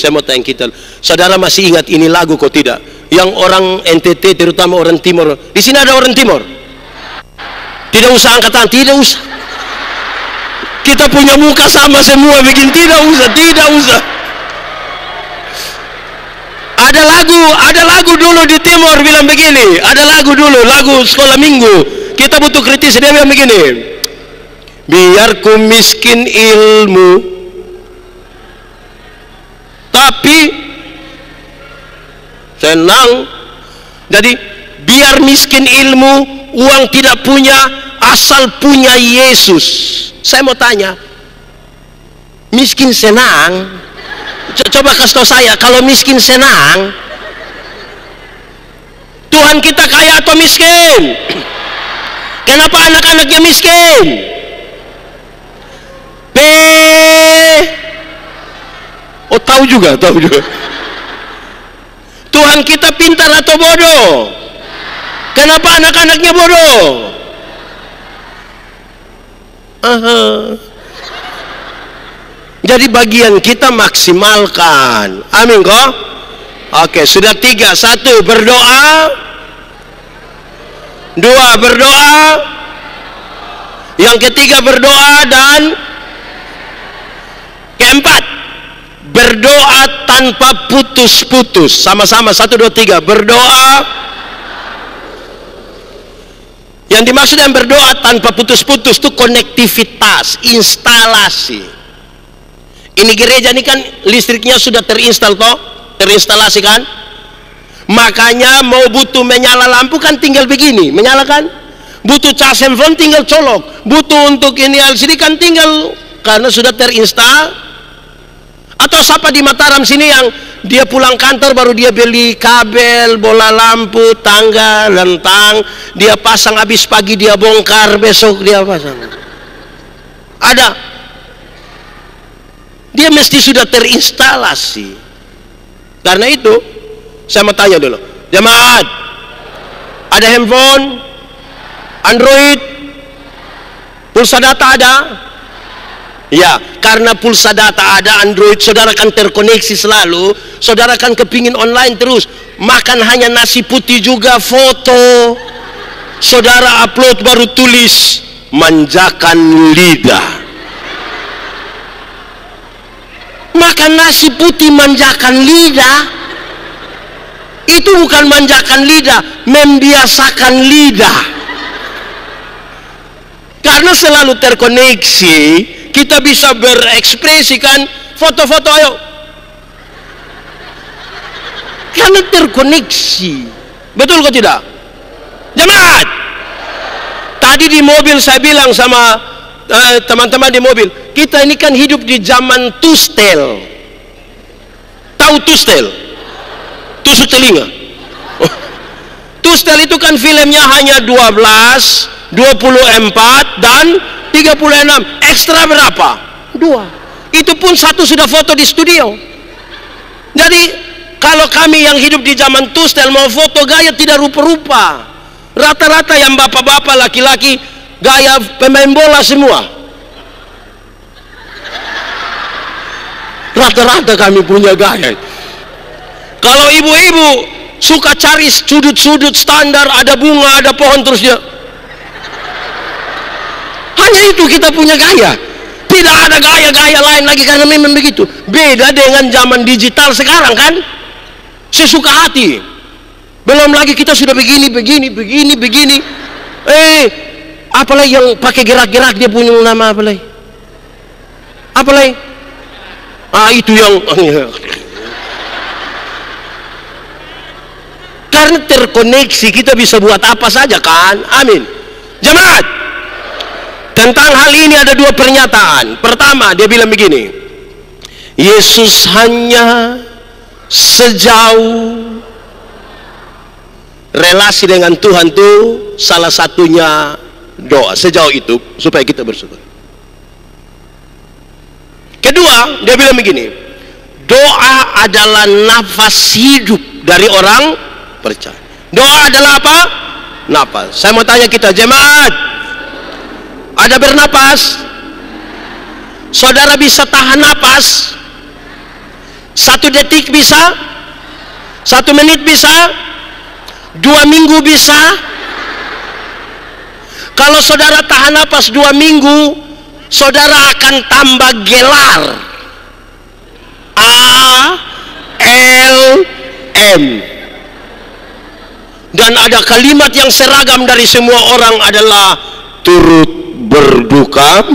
Saudara masih ingat ini lagu kok tidak? Yang orang NTT, terutama orang Timur. Di sini ada orang Timur? Tidak usah angkat tangan, tidak usah. Kita punya muka sama semua, bikin tidak usah. Ada lagu dulu di Timur bilang begini. Ada lagu dulu, lagu sekolah minggu. Kita butuh kritis, dia bilang begini. Biar ku miskin ilmu, tapi senang. Jadi biar miskin ilmu, uang tidak punya, asal punya Yesus. Saya mau tanya, miskin senang? Coba kasih tahu saya, kalau miskin senang, Tuhan kita kaya atau miskin? Kenapa anak-anaknya miskin? Tahu juga. Tuhan kita pintar atau bodoh? Kenapa anak-anaknya bodoh? Jadi bagian kita maksimalkan, amin kok. Oke, sudah 3. 1, berdoa. 2, berdoa. Yang ketiga berdoa, dan keempat berdoa tanpa putus-putus. Sama-sama 1, 2, 3. Berdoa. Yang dimaksud yang berdoa tanpa putus-putus itu konektivitas, instalasi. Ini gereja ini kan listriknya sudah terinstalasi kan? Makanya mau butuh menyala lampu kan tinggal begini, menyalakan. Butuh cas handphone tinggal colok. Butuh untuk ini LCD kan tinggal, karena sudah terinstal. Atau siapa di Mataram sini yang dia pulang kantor baru dia beli kabel, bola lampu, tangga, lentang, dia pasang, habis pagi dia bongkar, besok dia pasang. Ada. Dia mesti sudah terinstalasi. Karena itu saya mau tanya dulu, jemaat, ada handphone Android, pulsa data ada? Ya, karena pulsa data ada, Android, saudara kan terkoneksi selalu, saudara kan kepingin online terus, makan hanya nasi putih juga foto, saudara upload baru tulis manjakan lidah. Makan nasi putih manjakan lidah, itu bukan manjakan lidah, membiasakan lidah. Karena selalu terkoneksi, kita bisa berekspresikan foto-foto, ayo. Karena terkoneksi. Betul kok tidak? Jemaat, tadi di mobil saya bilang sama teman-teman di mobil, kita ini kan hidup di zaman tustel. tahu Tustel? Tusuk telinga. Tustel itu kan filmnya hanya 12, 24, dan 36. Ekstra berapa? 2. Itu pun satu sudah foto di studio. Jadi kalau kami yang hidup di zaman Tustel mau foto gaya tidak rupa-rupa. Rata-rata yang bapak-bapak laki-laki gaya pemain bola semua. Rata-rata kami punya gaya. Kalau ibu-ibu suka cari sudut-sudut standar, ada bunga, ada pohon, terus dia. Hanya itu kita punya gaya. Tidak ada gaya-gaya lain lagi, karena memang begitu. Beda dengan zaman digital sekarang kan. Sesuka hati. Belum lagi kita sudah begini. Apalagi yang pakai gerak-gerak, dia punya nama apalagi? Itu yang karena terkoneksi kita bisa buat apa saja kan. Amin. Jemaat, tentang hal ini ada 2 pernyataan. Pertama, dia bilang begini, Yesus hanya sejauh relasi dengan Tuhan itu salah satunya doa. Sejauh itu supaya kita bersyukur. Kedua, dia bilang begini, doa adalah nafas hidup dari orang percaya. Doa adalah apa? Nafas. Saya mau tanya kita jemaat, ada bernapas? Saudara bisa tahan napas? 1 detik bisa? 1 menit bisa? 2 minggu bisa? Kalau saudara tahan napas 2 minggu, saudara akan tambah gelar. ALM. Dan ada kalimat yang seragam dari semua orang adalah turut berduka.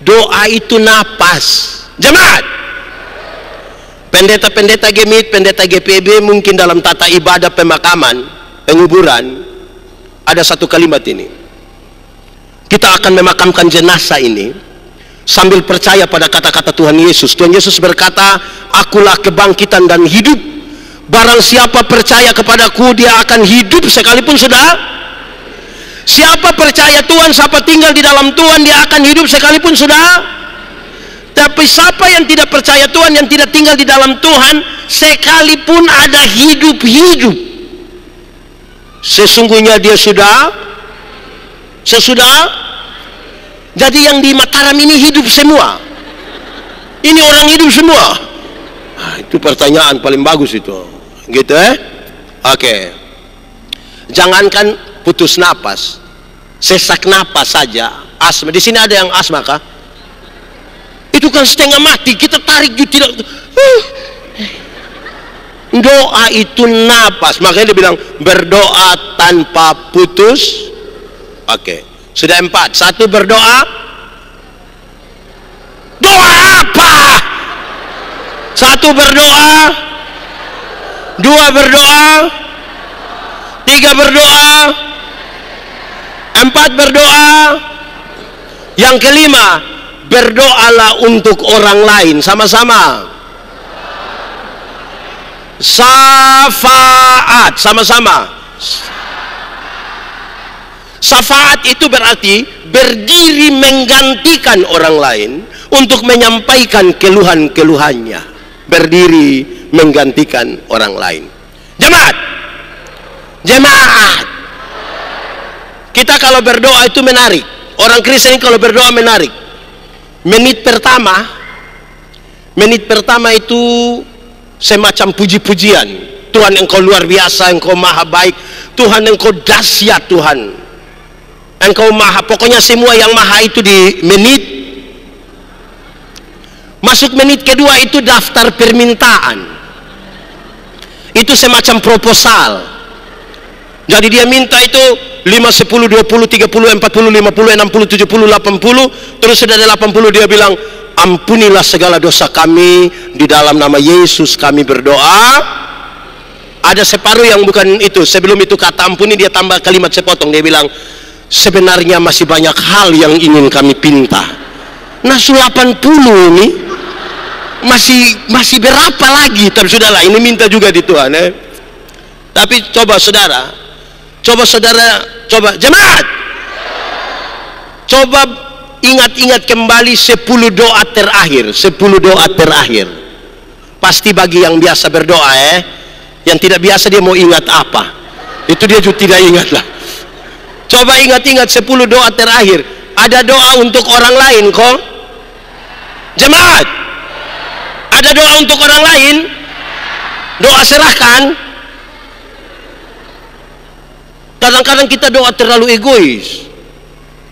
Doa itu napas. Jemaat, pendeta-pendeta gemit, pendeta GPB mungkin dalam tata ibadah pemakaman, penguburan, ada satu kalimat ini. Kita akan memakamkan jenazah ini sambil percaya pada kata-kata Tuhan Yesus. Tuhan Yesus berkata, akulah kebangkitan dan hidup. Barang siapa percaya kepadaku, dia akan hidup sekalipun sudah. Siapa percaya Tuhan, siapa tinggal di dalam Tuhan, dia akan hidup sekalipun sudah. Tapi siapa yang tidak percaya Tuhan, yang tidak tinggal di dalam Tuhan, sekalipun ada hidup-hidup, sesungguhnya dia sudah. Jadi yang di Mataram ini hidup semua. Ini orang hidup semua. Itu pertanyaan paling bagus itu. Gitu Oke. Jangankan putus napas, sesak napas saja, asma. Di sini ada yang asma kah? Itu kan setengah mati, kita tarik juga tidak. Doa itu napas, makanya dia bilang berdoa tanpa putus. Oke. Sudah 4. 1 berdoa. Doa apa? 1 berdoa, 2 berdoa, 3 berdoa, 4 berdoa. Yang kelima, berdoalah untuk orang lain. Sama-sama. Syafaat. Sama-sama. Syafaat itu berarti berdiri menggantikan orang lain untuk menyampaikan keluhan-keluhannya. Berdiri menggantikan orang lain. Jemaat, kita kalau berdoa itu menarik. Orang Kristen kalau berdoa menarik. Menit pertama itu semacam puji-pujian. Tuhan, engkau luar biasa, engkau maha baik, Tuhan engkau dahsyat, Tuhan engkau maha, pokoknya semua yang maha itu di menit. Masuk menit kedua itu daftar permintaan. Itu semacam proposal. Jadi dia minta itu 5, 10, 20, 30, 40, 50, 60, 70, 80. Terus sudah ada 80 dia bilang, ampunilah segala dosa kami, di dalam nama Yesus kami berdoa. Ada separuh yang bukan itu. Sebelum itu kata ampuni dia tambah kalimat sepotong. Dia bilang, sebenarnya masih banyak hal yang ingin kami pinta. Nah 80 ini masih berapa lagi? Tapi sudahlah, ini minta juga di Tuhan. Tapi coba saudara, jemaat, coba ingat-ingat kembali 10 doa terakhir. 10 doa terakhir. Pasti bagi yang biasa berdoa, yang tidak biasa dia mau ingat apa? Itu dia juga tidak ingat lah. Coba ingat-ingat 10 doa terakhir. Ada doa untuk orang lain kok? Jemaat, ada doa untuk orang lain? Doa serahkan. Kadang-kadang kita doa terlalu egois.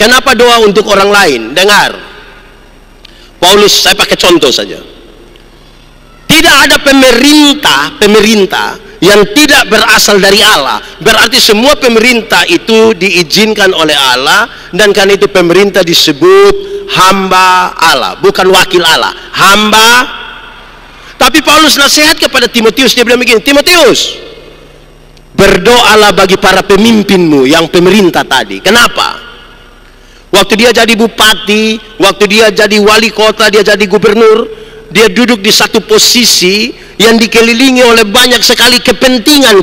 Kenapa doa untuk orang lain? Dengar, Paulus, saya pakai contoh saja. Tidak ada pemerintah yang tidak berasal dari Allah. Berarti semua pemerintah itu diizinkan oleh Allah, dan karena itu pemerintah disebut hamba Allah, bukan wakil Allah, hamba. Tapi Paulus nasihat kepada Timotius, dia bilang begini, Timotius, berdoalah bagi para pemimpinmu yang pemerintah tadi. Kenapa? Waktu dia jadi bupati, waktu dia jadi wali kota, dia jadi gubernur, dia duduk di satu posisi yang dikelilingi oleh banyak sekali kepentingan.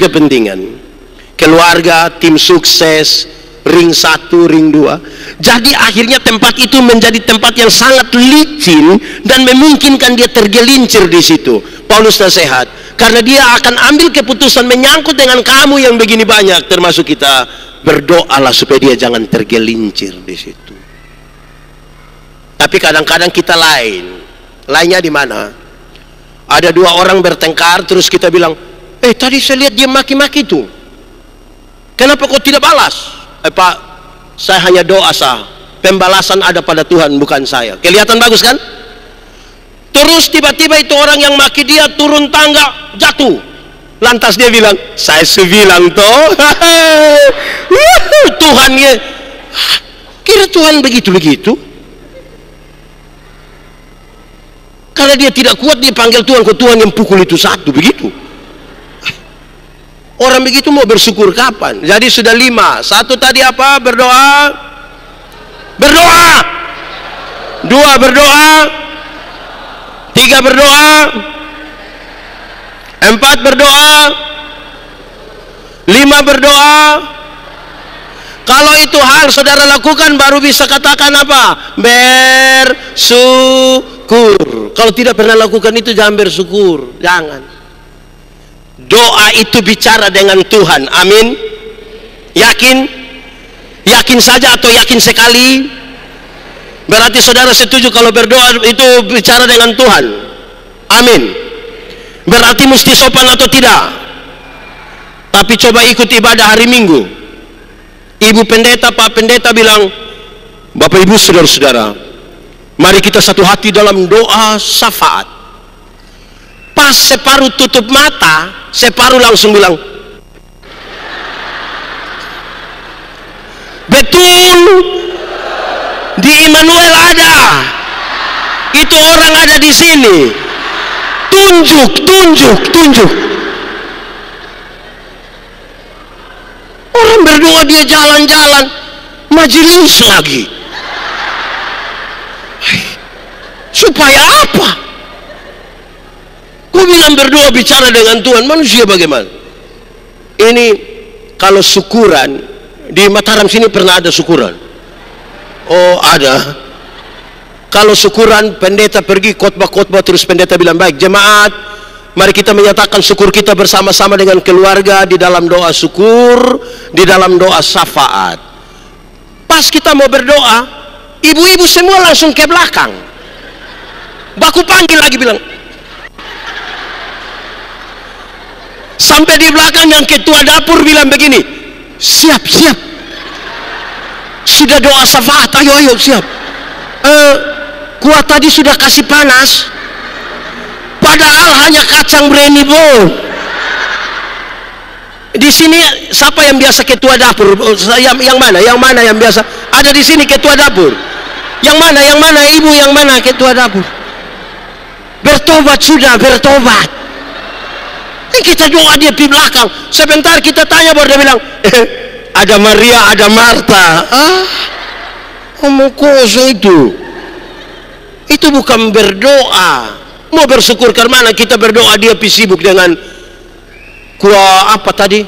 Keluarga, tim sukses, ring 1, ring 2. Jadi akhirnya tempat itu menjadi tempat yang sangat licin dan memungkinkan dia tergelincir di situ. Paulus nasihat, karena dia akan ambil keputusan menyangkut dengan kamu yang begini banyak, termasuk kita, berdoalah supaya dia jangan tergelincir di situ. Tapi kadang-kadang kita lainnya di mana? Ada 2 orang bertengkar, terus kita bilang, tadi saya lihat dia maki-maki itu, kenapa kau tidak balas? Pak, saya hanya doa sah, pembalasan ada pada Tuhan, bukan saya. Kelihatan bagus kan? Terus tiba-tiba itu orang yang maki dia turun tangga, jatuh. Lantas dia bilang, saya sebilang toh. Tuhannya, kira Tuhan begitu-begitu? Karena dia tidak kuat, dia panggil Tuhan, kok Tuhan yang pukul itu satu, begitu. Orang begitu mau bersyukur kapan? Jadi sudah 5. 1 tadi apa? Berdoa. 2 berdoa. 3 berdoa. 4 berdoa. 5 berdoa. Kalau itu hal saudara lakukan, baru bisa katakan apa? Bersyukur. Kalau tidak pernah lakukan itu, jangan bersyukur. Jangan. Doa itu bicara dengan Tuhan. Amin. Yakin saja atau yakin sekali? Berarti saudara setuju kalau berdoa itu bicara dengan Tuhan. Amin. Berarti mesti sopan atau tidak? Tapi coba ikut ibadah hari Minggu. Ibu pendeta, Pak pendeta bilang, Bapak Ibu saudara-saudara, mari kita satu hati dalam doa syafaat. Pas separuh tutup mata, separuh langsung bilang, betul, di Immanuel ada, itu orang ada di sini. Tunjuk. Orang berdoa dia jalan-jalan, majelis lagi. Supaya apa? Kau bilang berdoa bicara dengan Tuhan, manusia bagaimana? Ini kalau syukuran, di Mataram sini pernah ada syukuran? Oh ada. Kalau syukuran, pendeta pergi khotbah-khotbah, terus pendeta bilang, baik jemaat, mari kita menyatakan syukur kita bersama-sama dengan keluarga di dalam doa syukur, di dalam doa syafaat. Pas kita mau berdoa, ibu-ibu semua langsung ke belakang. Baku panggil lagi bilang, sampai di belakang yang ketua dapur bilang begini, siap, sudah doa syafaat, ayo siap. Kuat tadi sudah kasih panas, padahal hanya kacang brenibol. Di sini siapa yang biasa ketua dapur? Yang mana yang biasa? Ada di sini ketua dapur. Yang mana ibu, yang mana ketua dapur? Bertobat sudah, bertobat. Kita doa dia di belakang. Sebentar kita tanya, baru dia bilang, ada Maria, ada Marta. Omong kosong itu bukan berdoa. Mau bersyukur ke mana? Kita berdoa, dia sibuk dengan kuah apa tadi?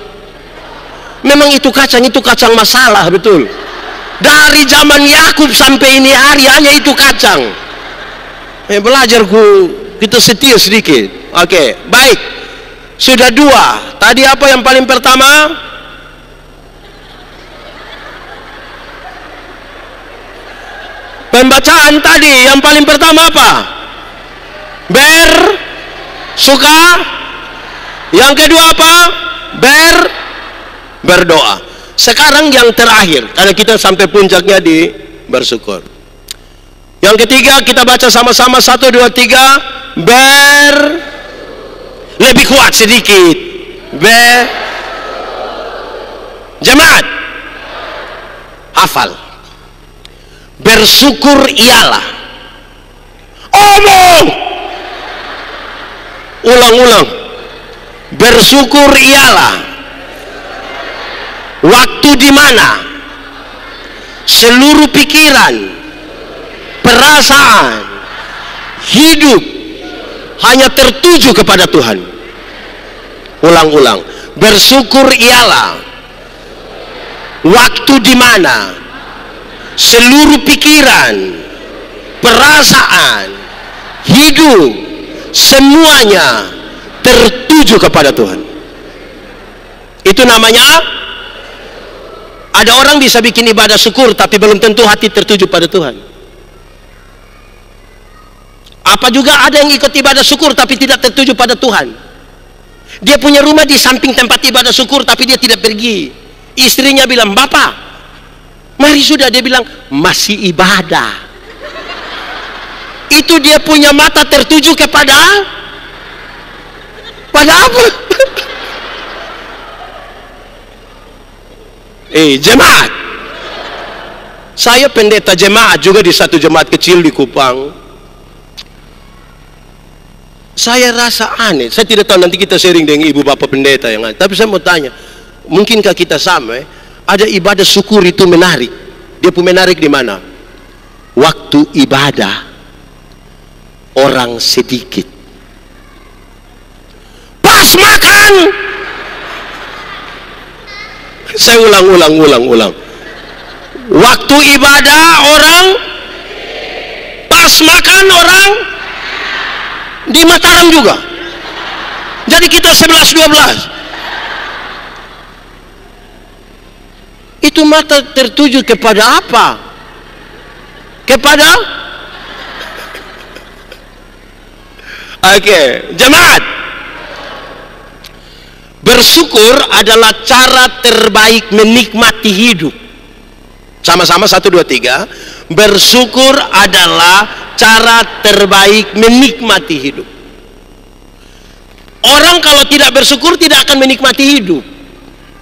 Memang itu kacang masalah, betul. Dari zaman Yakub sampai ini hari hanya itu kacang. Belajar kita setia sedikit. Oke, baik. Sudah 2. Tadi apa yang paling pertama? Pembacaan tadi yang paling pertama apa? Bersuka. Yang kedua apa? Berdoa. Sekarang yang terakhir, karena kita sampai puncaknya di bersyukur. Yang ketiga kita baca sama-sama 1, 2, 3. Lebih kuat sedikit. Jemaat hafal. Bersyukur ialah. Omong. Ulang-ulang. Bersyukur ialah waktu di mana seluruh pikiran, perasaan, hidup hanya tertuju kepada Tuhan. Ulang-ulang. Bersyukur ialah waktu di mana seluruh pikiran, perasaan, hidup semuanya tertuju kepada Tuhan. Itu namanya, ada orang bisa bikin ibadah syukur tapi belum tentu hati tertuju pada Tuhan. Apa juga ada yang ikut ibadah syukur tapi tidak tertuju pada Tuhan. Dia punya rumah di samping tempat ibadah syukur tapi dia tidak pergi. Istrinya bilang, "Bapak, mari sudah." Dia bilang, "Masih ibadah." Itu dia punya mata tertuju kepada apa? Jemaat. Saya pendeta jemaat juga di satu jemaat kecil di Kupang. Saya rasa aneh. Saya tidak tahu, nanti kita sharing dengan ibu bapak pendeta yang lain. Tapi saya mau tanya, mungkinkah kita sama? Ada ibadah syukur itu menarik. Dia pun menarik di mana? Waktu ibadah orang sedikit. Pas makan. Saya ulang. Waktu ibadah orang, pas makan orang, di Mataram juga. Jadi kita 11-12. Itu mata tertuju kepada apa? Kepada? Oke, jemaat. Bersyukur adalah cara terbaik menikmati hidup. Sama-sama 1, 2, 3. Bersyukur adalah cara terbaik menikmati hidup. Orang kalau tidak bersyukur tidak akan menikmati hidup.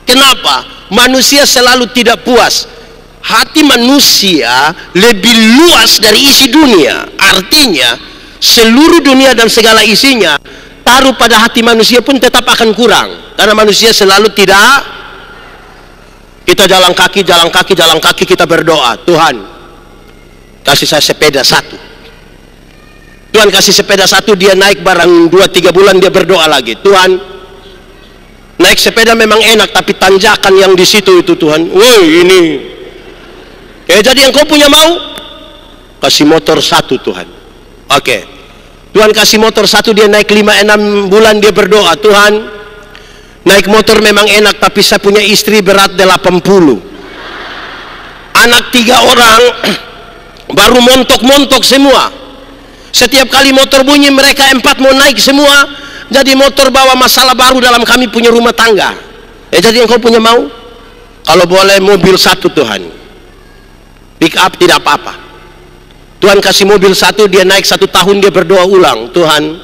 Kenapa? Manusia selalu tidak puas. Hati manusia lebih luas dari isi dunia. Artinya seluruh dunia dan segala isinya taruh pada hati manusia pun tetap akan kurang. Karena manusia selalu tidak. Kita jalan kaki kita berdoa, "Tuhan, kasih saya sepeda 1. Tuhan kasih sepeda 1, dia naik barang 2-3 bulan dia berdoa lagi, "Tuhan, naik sepeda memang enak tapi tanjakan yang di situ itu Tuhan, woi ini." Jadi engkau punya mau? Kasih motor 1 Tuhan. Oke. Tuhan kasih motor 1, dia naik 5-6 bulan dia berdoa, "Tuhan, naik motor memang enak tapi saya punya istri berat 80. Anak 3 orang baru montok-montok semua. Setiap kali motor bunyi mereka 4 mau naik semua. Jadi motor bawa masalah baru dalam kami punya rumah tangga." Jadi engkau punya mau? Kalau boleh mobil 1 Tuhan. Pick up tidak apa-apa. Tuhan kasih mobil 1, dia naik 1 tahun dia berdoa ulang, "Tuhan,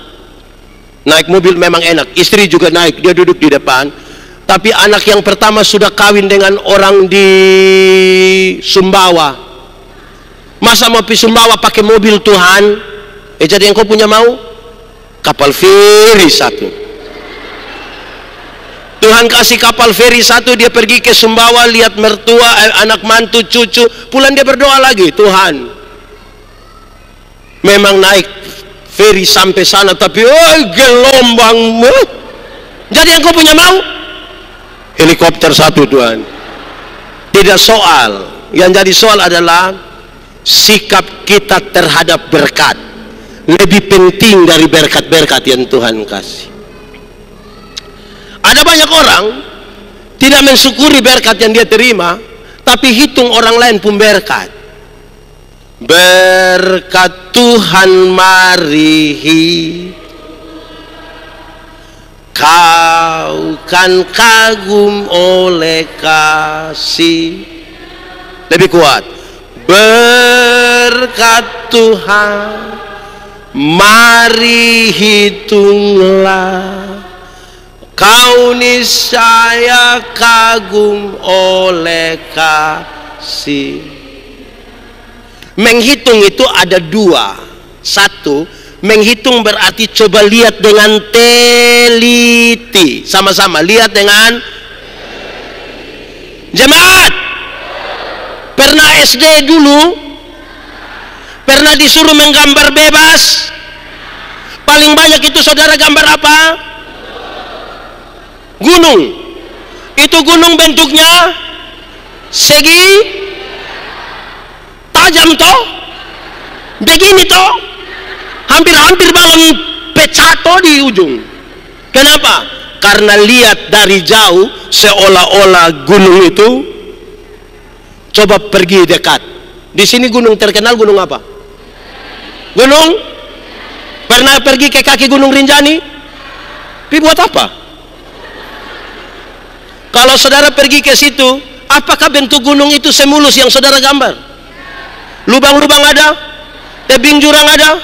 naik mobil memang enak." Istri juga naik, dia duduk di depan. Tapi anak yang pertama sudah kawin dengan orang di Sumbawa. Masa mau pergi Sumbawa pakai mobil Tuhan? Jadi engkau punya mau? Kapal feri 1. Tuhan kasih kapal feri 1, dia pergi ke Sumbawa, lihat mertua, anak mantu, cucu. Pulang dia berdoa lagi, "Tuhan, memang naik Ferry sampai sana tapi gelombang. Jadi yang kau punya mau helikopter satu, Tuhan. Tidak soal. Yang jadi soal adalah sikap kita terhadap berkat. Lebih penting dari berkat-berkat yang Tuhan kasih. Ada banyak orang tidak mensyukuri berkat yang dia terima, tapi hitung orang lain pun berkat. Berkat Tuhan mari, kau kan kagum oleh kasih. Lebih kuat. Berkat Tuhan mari hitunglah, kau niscaya kagum oleh kasih. Menghitung itu ada dua. Satu, menghitung berarti coba lihat dengan teliti. Sama-sama, lihat dengan jemaat. Pernah SD dulu? Pernah disuruh menggambar bebas? Paling banyak itu saudara gambar apa? Gunung. Itu gunung bentuknya segi, tajam toh, begini toh, hampir-hampir balon pecah toh di ujung. Kenapa? Karena lihat dari jauh seolah-olah gunung itu. Coba pergi dekat. Di sini gunung terkenal gunung apa? Gunung? Pernah pergi ke kaki Gunung Rinjani? Tapi buat apa? Kalau saudara pergi ke situ, apakah bentuk gunung itu semulus yang saudara gambar? Lubang-lubang ada, tebing jurang ada.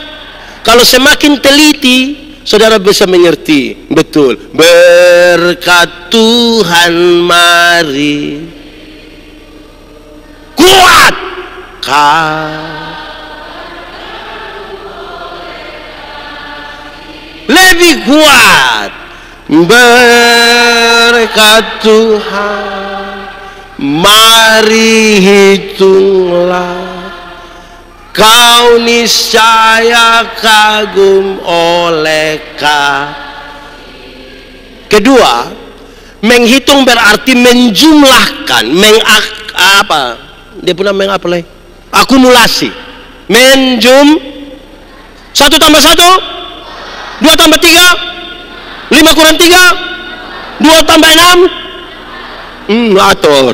Kalau semakin teliti, saudara bisa mengerti betul. Berkat Tuhan mari, kuat lebih kuat. Berkat Tuhan mari hitunglah, kau niscaya kagum oleh kasih. Kedua, menghitung berarti menjumlahkan, dia pernah mengapa lagi? Akumulasi. Satu tambah satu, 2 tambah 3, 5 kurang 3, 2 tambah 6. Atur.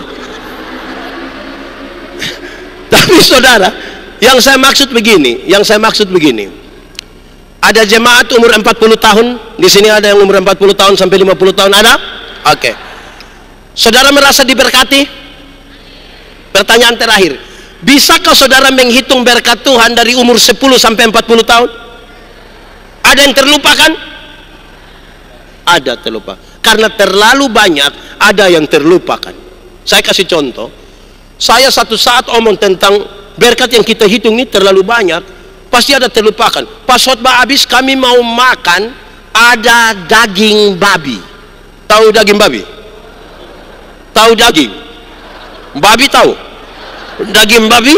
Tapi saudara, yang saya maksud begini. Ada jemaat umur 40 tahun, di sini ada yang umur 40 tahun sampai 50 tahun ada? Oke. Saudara merasa diberkati? Pertanyaan terakhir, bisakah saudara menghitung berkat Tuhan dari umur 10 sampai 40 tahun? Ada yang terlupakan? Ada terlupa. Karena terlalu banyak, ada yang terlupakan. Saya kasih contoh. Saya satu saat omong tentang berkat yang kita hitung ini terlalu banyak, pasti ada terlupakan. Pas khotbah habis kami mau makan, ada daging babi. Tahu daging babi? Tahu daging? Babi tahu? Daging babi?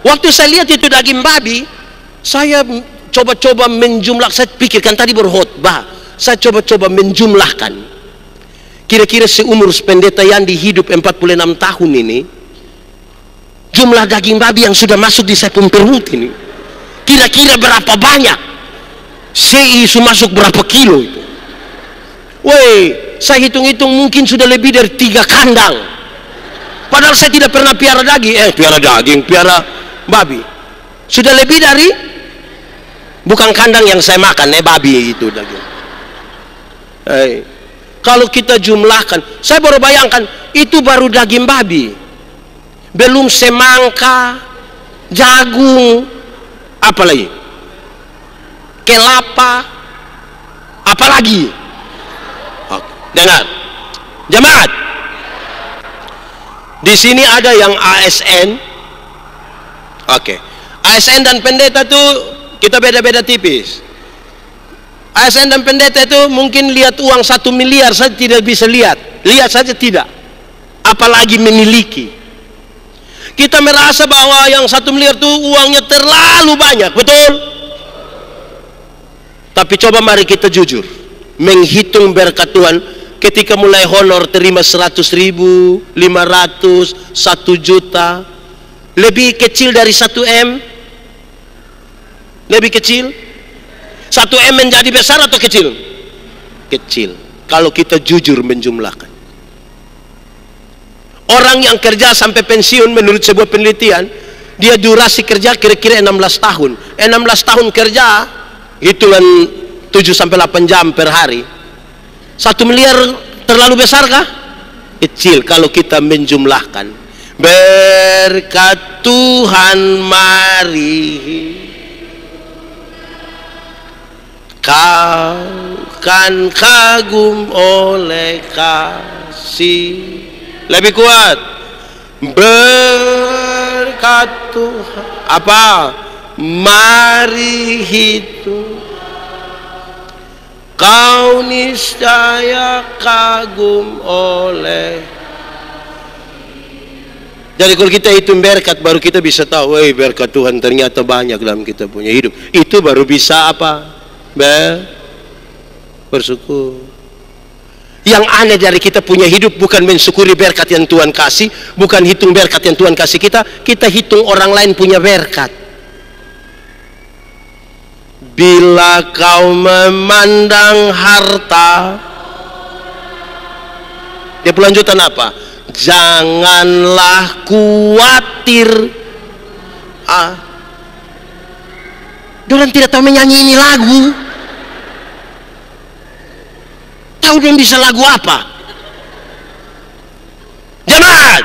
Waktu saya lihat itu daging babi, saya coba-coba menjumlah. Saya pikirkan tadi berkhotbah, saya coba-coba menjumlahkan. Kira-kira seumur pendeta Yandi hidup 46 tahun ini, jumlah daging babi yang sudah masuk di saya pun perut ini, kira-kira berapa banyak? Isu masuk berapa kilo itu? Saya hitung-hitung mungkin sudah lebih dari 3 kandang. Padahal saya tidak pernah piara daging, piara babi. Sudah lebih dari, bukan kandang yang saya makan, babi itu daging. Kalau kita jumlahkan, saya baru bayangkan, itu baru daging babi. Belum semangka, jagung, apalagi? Kelapa, apalagi? Dengar, jemaat. Di sini ada yang ASN. Oke. ASN dan pendeta itu kita beda-beda tipis. ASN dan pendeta itu mungkin lihat uang 1 miliar saja tidak bisa lihat saja tidak, apalagi memiliki. Kita merasa bahwa yang 1 miliar itu uangnya terlalu banyak, betul? Tapi coba mari kita jujur, menghitung berkat Tuhan. Ketika mulai honor terima 100.000, 500, 1 juta, lebih kecil dari 1 M? Lebih kecil? 1 M menjadi besar atau kecil? Kecil. Kalau kita jujur menjumlahkan. Orang yang kerja sampai pensiun menurut sebuah penelitian, dia durasi kerja kira-kira 16 tahun. 16 tahun kerja, hitungan 7-8 jam per hari. 1 miliar terlalu besar kah? Kecil kalau kita menjumlahkan. Berkat Tuhan mari kau kan kagum oleh kasih. Lebih kuat. Berkat Tuhan apa? Mari hitung kau niscaya kagum oleh. Jadi kalau kita hitung berkat, baru kita bisa tahu, woi, berkat Tuhan ternyata banyak dalam kita punya hidup. Itu baru bisa apa? Bersyukur. Yang aneh dari kita punya hidup bukan mensyukuri berkat yang Tuhan kasih, bukan hitung berkat yang Tuhan kasih kita hitung orang lain punya berkat. Bila kau memandang harta, dia pelanjutan apa? Janganlah khawatir. Dorang tidak tahu menyanyi ini lagu. Tahu dong bisa lagu apa? Jemaat,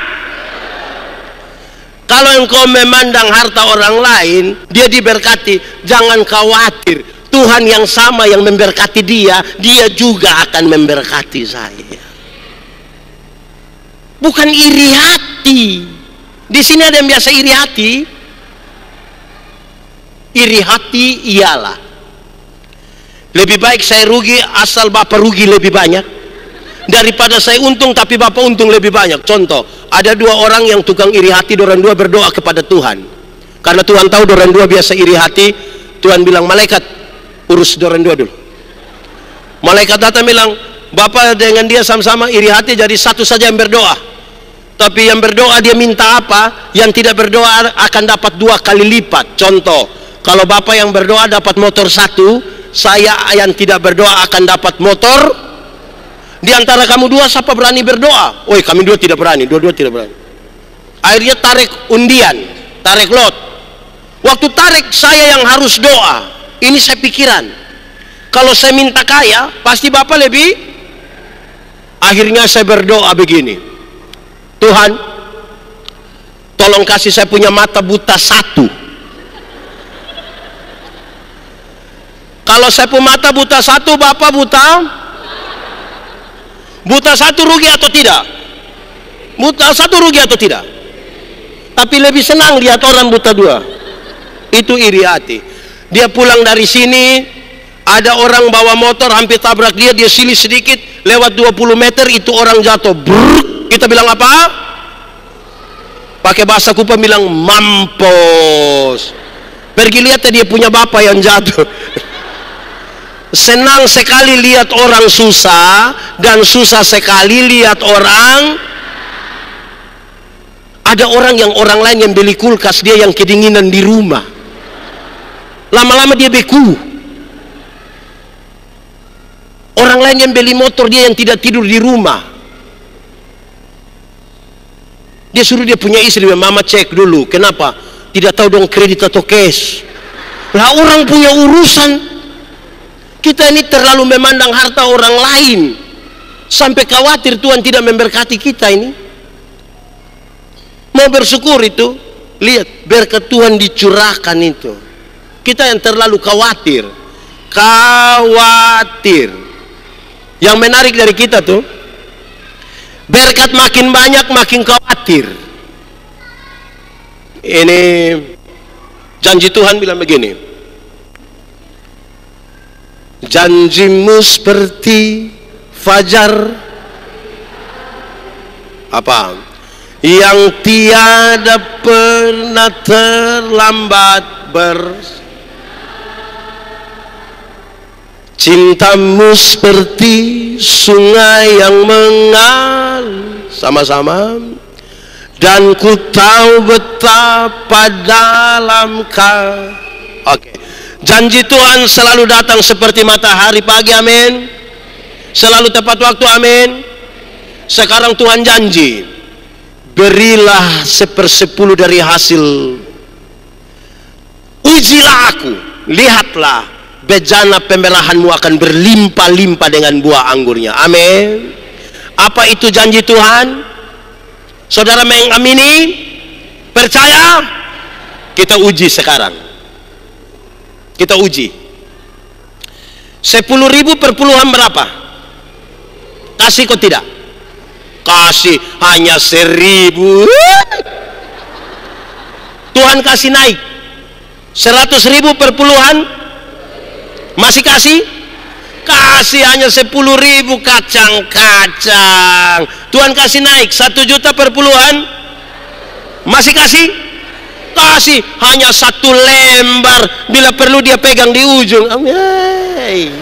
kalau engkau memandang harta orang lain, dia diberkati, jangan khawatir. Tuhan yang sama yang memberkati dia, dia juga akan memberkati saya. Bukan iri hati. Di sini ada yang biasa iri hati. Iri hati ialah, lebih baik saya rugi asal Bapak rugi lebih banyak daripada saya untung tapi Bapak untung lebih banyak. Contoh, ada 2 orang yang tukang iri hati, dorang 2 berdoa kepada Tuhan. Karena Tuhan tahu dorang 2 biasa iri hati, Tuhan bilang, malaikat urus dorang 2 dulu. Malaikat datang bilang, Bapak dengan dia sama-sama iri hati, jadi satu saja yang berdoa. Tapi yang berdoa dia minta apa, yang tidak berdoa akan dapat 2 kali lipat. Contoh, kalau Bapak yang berdoa dapat motor 1, saya yang tidak berdoa akan dapat motor. Di antara kamu 2 siapa berani berdoa? Woi, kami 2 tidak berani, dua-dua tidak berani. Akhirnya tarik undian, tarik lot. Waktu tarik saya yang harus doa. Ini saya pikiran, kalau saya minta kaya pasti Bapak lebih. Akhirnya saya berdoa begini, Tuhan tolong kasih saya punya mata buta 1. Kalau saya punya mata buta 1, Bapak buta 1 rugi atau tidak? Buta 1 rugi atau tidak? Tapi lebih senang lihat orang buta 2. Itu iri hati. Dia pulang dari sini, ada orang bawa motor hampir tabrak dia, dia silih sedikit, lewat 20 meter itu orang jatuh. Brrr. Kita bilang apa? Pakai bahasa Kupang bilang mampus. Pergi lihat dia punya bapak yang jatuh. Senang sekali lihat orang susah, dan susah sekali lihat orang. Ada orang lain yang beli kulkas, dia yang kedinginan di rumah. Lama-lama dia beku. Orang lain yang beli motor, dia yang tidak tidur di rumah. Dia suruh dia punya istri, mama cek dulu, kenapa? Tidak tahu dong kredit atau cash. Lah orang punya urusan. Kita ini terlalu memandang harta orang lain sampai khawatir Tuhan tidak memberkati kita ini. Mau bersyukur itu, lihat berkat Tuhan dicurahkan itu. Kita yang terlalu khawatir. Yang menarik dari kita tuh, berkat makin banyak makin khawatir. Ini janji Tuhan bilang begini, janjimu seperti fajar apa yang tiada pernah terlambat Cintamu seperti sungai yang mengalir, sama-sama. Dan ku tahu betapa dalam kau. Oke. Janji Tuhan selalu datang seperti matahari pagi, amin. Selalu tepat waktu, amin. Sekarang Tuhan janji, berilah 1/10 dari hasil. Ujilah aku, lihatlah, bejana pembelahanmu akan berlimpah-limpah dengan buah anggurnya, amin. Apa itu janji Tuhan? Saudara mengamini? Percaya? Kita uji sekarang. Kita uji. 10.000 per puluhan berapa? Kasih kok tidak? Kasih hanya 1.000. Tuhan kasih naik 100.000 per puluhan. Masih kasih? Kasih hanya 10.000 kacang-kacang. Tuhan kasih naik 1 juta per puluhan. Masih kasih? Kasih hanya 1 lembar. Bila perlu dia pegang di ujung. Hey.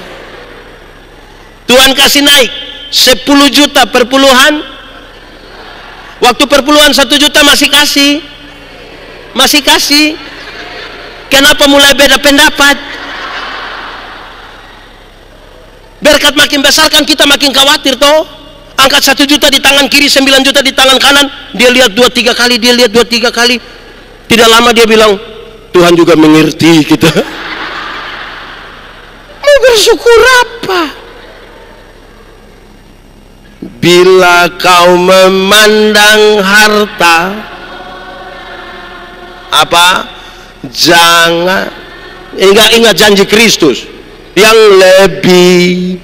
Tuhan kasih naik 10 juta per puluhan. Waktu per puluhan 1 juta masih kasih. Masih kasih. Kenapa mulai beda pendapat? Berkat makin besar kan kita makin khawatir toh. Angkat 1 juta di tangan kiri, 9 juta di tangan kanan. Dia lihat 2-3 kali, dia lihat 2-3 kali. Tidak lama dia bilang, Tuhan juga mengerti kita. Mau bersyukur apa? Bila kau memandang harta, apa? Jangan ingat janji Kristus yang lebih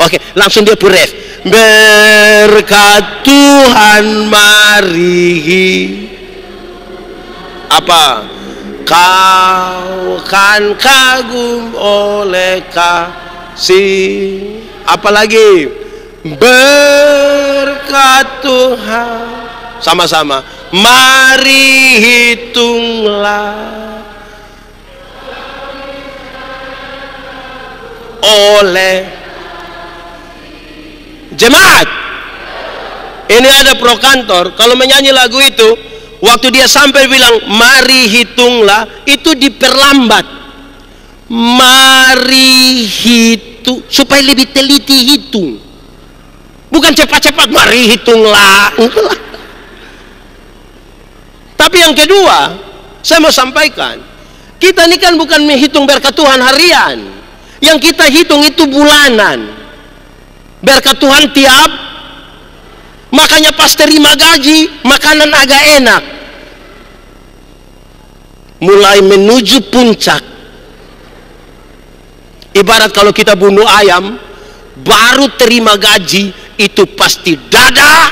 Oke, langsung dia puref. Berkat Tuhan mari apa? Kau kan kagum oleh kasih. Apalagi? Berkat Tuhan. Sama-sama. Mari hitunglah oleh jemaat. Ini ada pro kantor, kalau menyanyi lagu itu, waktu dia sampai bilang mari hitunglah, itu diperlambat. Mari hitung, supaya lebih teliti hitung. Bukan cepat-cepat mari hitunglah. Tapi yang kedua, saya mau sampaikan, kita ini kan bukan menghitung berkat Tuhan harian. Yang kita hitung itu bulanan. Berkat Tuhan tiap. Makanya pas terima gaji, makanan agak enak. Mulai menuju puncak. Ibarat kalau kita bunuh ayam, baru terima gaji, itu pasti dada,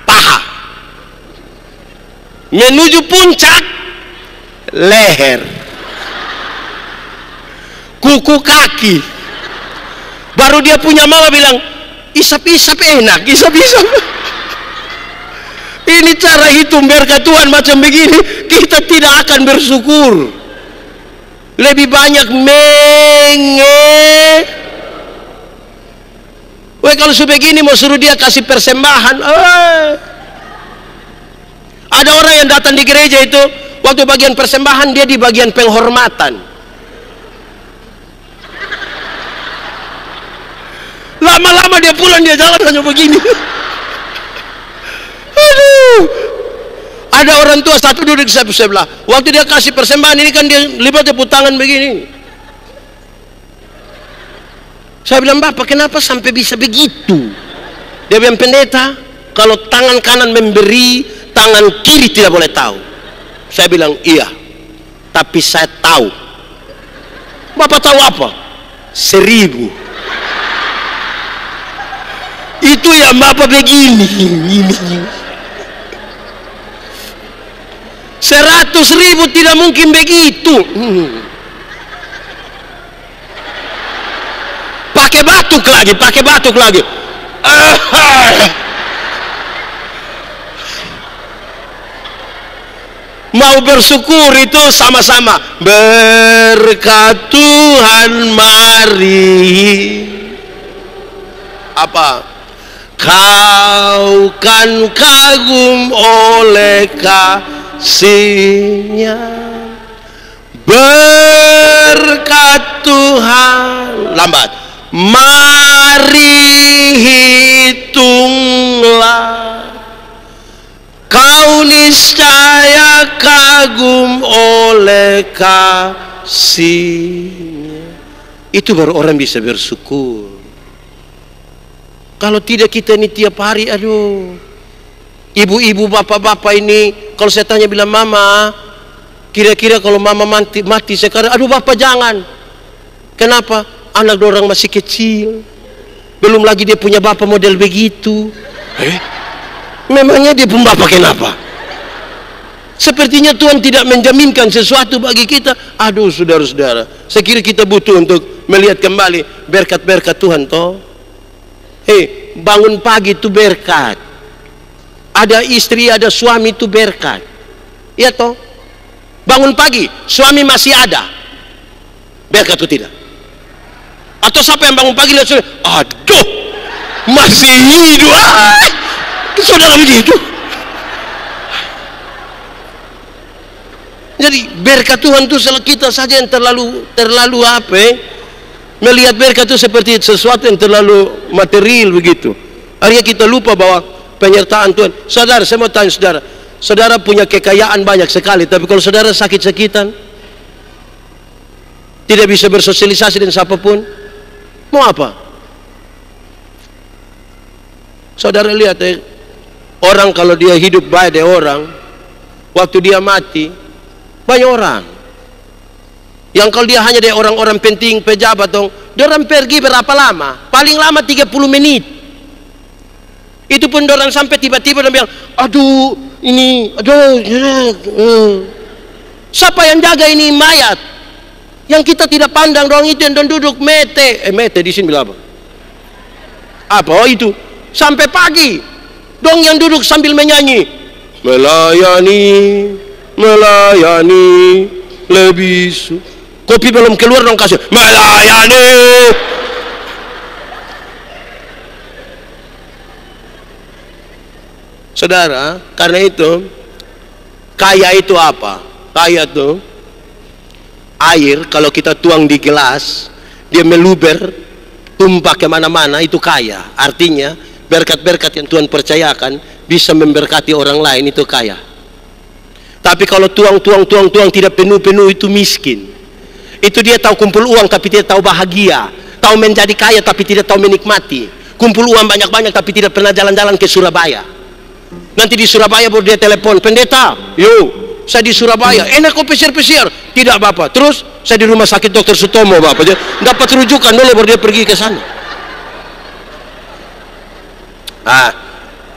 paha. Menuju puncak, leher, kuku kaki. Baru dia punya mama bilang, isap-isap enak, isap-isap. Ini cara hitung berkat Tuhan macam begini, kita tidak akan bersyukur. Lebih banyak kalau sebegini mau suruh dia kasih persembahan. Ada orang yang datang di gereja itu, waktu bagian persembahan dia di bagian penghormatan. Lama-lama dia pulang, dia jalan hanya begini. Aduh. Ada orang tua satu duduk di sebelah. Waktu dia kasih persembahan ini kan dia lipat tepuk tangan begini. Saya bilang, Bapak kenapa sampai bisa begitu? Dia bilang, pendeta, kalau tangan kanan memberi, tangan kiri tidak boleh tahu. Saya bilang, iya, tapi saya tahu. Bapak tahu apa? 1.000. Itu yang Bapak begini. 100.000 tidak mungkin begitu. Pakai batuk lagi, pakai batuk lagi. Mau bersyukur itu sama-sama. Berkat Tuhan mari. Apa? Kau kan kagum oleh kasih-Nya. Berkat Tuhan. Lambat. Mari hitunglah. Kau niscaya kagum oleh kasih-Nya. Itu baru orang bisa bersyukur. Kalau tidak kita ini tiap hari, aduh. Ibu-ibu, bapak-bapak ini, kalau saya tanya bilang, mama, kira-kira kalau mama mati sekarang, aduh bapak jangan. Kenapa? Anak orang masih kecil. Belum lagi dia punya bapak model begitu. Memangnya dia pun bapak kenapa? Sepertinya Tuhan tidak menjaminkan sesuatu bagi kita. Aduh saudara-saudara, saya kira kita butuh untuk melihat kembali berkat-berkat Tuhan toh. Bangun pagi itu berkat. Ada istri, ada suami itu berkat. Iya toh? Bangun pagi, suami masih ada, berkat atau tidak? Atau siapa yang bangun pagi lihat suami, aduh masih hidup, saudara begitu. Jadi berkat Tuhan itu kita saja yang terlalu apa? Melihat berkat itu seperti sesuatu yang terlalu material begitu. Akhirnya kita lupa bahwa penyertaan Tuhan. Saudara, saya mau tanya saudara, saudara punya kekayaan banyak sekali, tapi kalau saudara sakit-sakitan, tidak bisa bersosialisasi dengan siapapun, mau apa? Saudara lihat orang kalau dia hidup baik dia orang, waktu dia mati banyak orang yang kalau dia hanya dari orang-orang penting, pejabat dong, dia orang pergi berapa lama? Paling lama 30 menit. Itu pun orang sampai tiba-tiba dia bilang, aduh ini, siapa yang jaga ini mayat? Yang kita tidak pandang dong itu yang duduk mete di sini bilang apa? Apa? Oh itu sampai pagi dong yang duduk sambil menyanyi, melayani lebih kopi belum keluar dong kasih melayani. Saudara, karena itu kaya itu apa? Kaya itu air, kalau kita tuang di gelas dia meluber tumpah kemana-mana, itu kaya. Artinya berkat-berkat yang Tuhan percayakan bisa memberkati orang lain, itu kaya. Tapi kalau tuang tidak penuh-penuh, itu miskin. Itu dia tahu kumpul uang tapi tidak tahu bahagia, tahu menjadi kaya tapi tidak tahu menikmati. Kumpul uang banyak-banyak tapi tidak pernah jalan-jalan ke Surabaya. Nanti di Surabaya baru dia telepon, pendeta, yuk saya di Surabaya, enak kok pesir-pesir. Tidak bapak, terus saya di rumah sakit Dr. Sutomo bapak, dapat rujukan dulu baru dia pergi ke sana.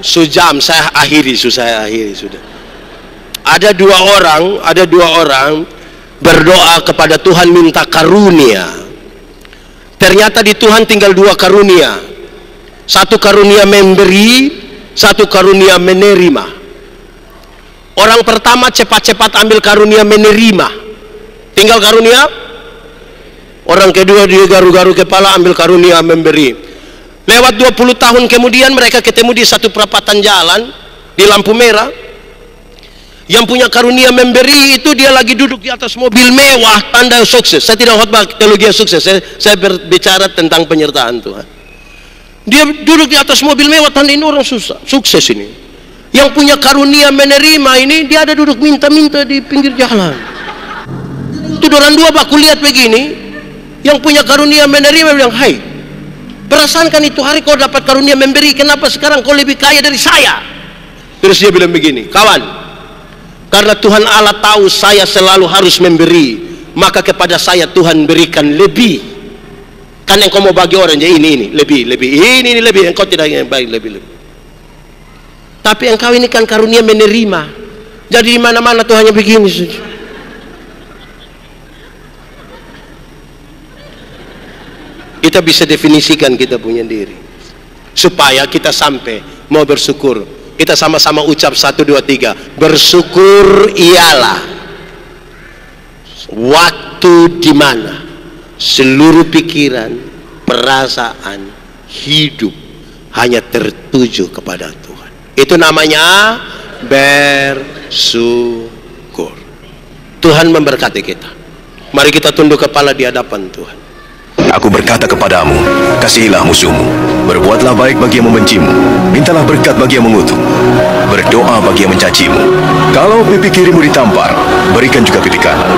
Sejam saya akhiri sudah. Ada dua orang berdoa kepada Tuhan minta karunia. Ternyata di Tuhan tinggal 2 karunia. Satu karunia memberi, satu karunia menerima. Orang pertama cepat-cepat ambil karunia menerima, tinggal karunia. Orang kedua dia garu-garu kepala ambil karunia memberi. Lewat 20 tahun kemudian mereka ketemu di satu perapatan jalan di lampu merah. Yang punya karunia memberi itu dia lagi duduk di atas mobil mewah, tanda sukses. Saya tidak khotbah teologi sukses, saya berbicara tentang penyertaan Tuhan. Dia duduk di atas mobil mewah, tanda ini orang sukses ini. Yang punya karunia menerima ini dia ada duduk minta-minta di pinggir jalan. Itu orang dua baku lihat begini, yang punya karunia menerima bilang, hai, perasaankan itu hari kau dapat karunia memberi, kenapa sekarang kau lebih kaya dari saya? Terus dia bilang begini, kawan, karena Tuhan Allah tahu saya selalu harus memberi, maka kepada saya Tuhan berikan lebih. Kan yang kau mau bagi orang, jadi ini lebih, ini lebih, engkau tidak yang baik lebih. Tapi engkau ini kan karunia menerima, jadi di mana-mana Tuhan hanya begini saja. Kita bisa definisikan kita punya diri supaya kita sampai mau bersyukur. Kita sama-sama ucap 1, 2, 3. Bersyukur ialah waktu di mana seluruh pikiran, perasaan, hidup hanya tertuju kepada Tuhan. Itu namanya bersyukur. Tuhan memberkati kita. Mari kita tunduk kepala di hadapan Tuhan. Aku berkata kepadamu, kasihilah musuhmu, berbuatlah baik bagi yang membencimu, mintalah berkat bagi yang mengutuk, berdoa bagi yang mencacimu. Kalau pipi kirimu ditampar, berikan juga pipi kanan.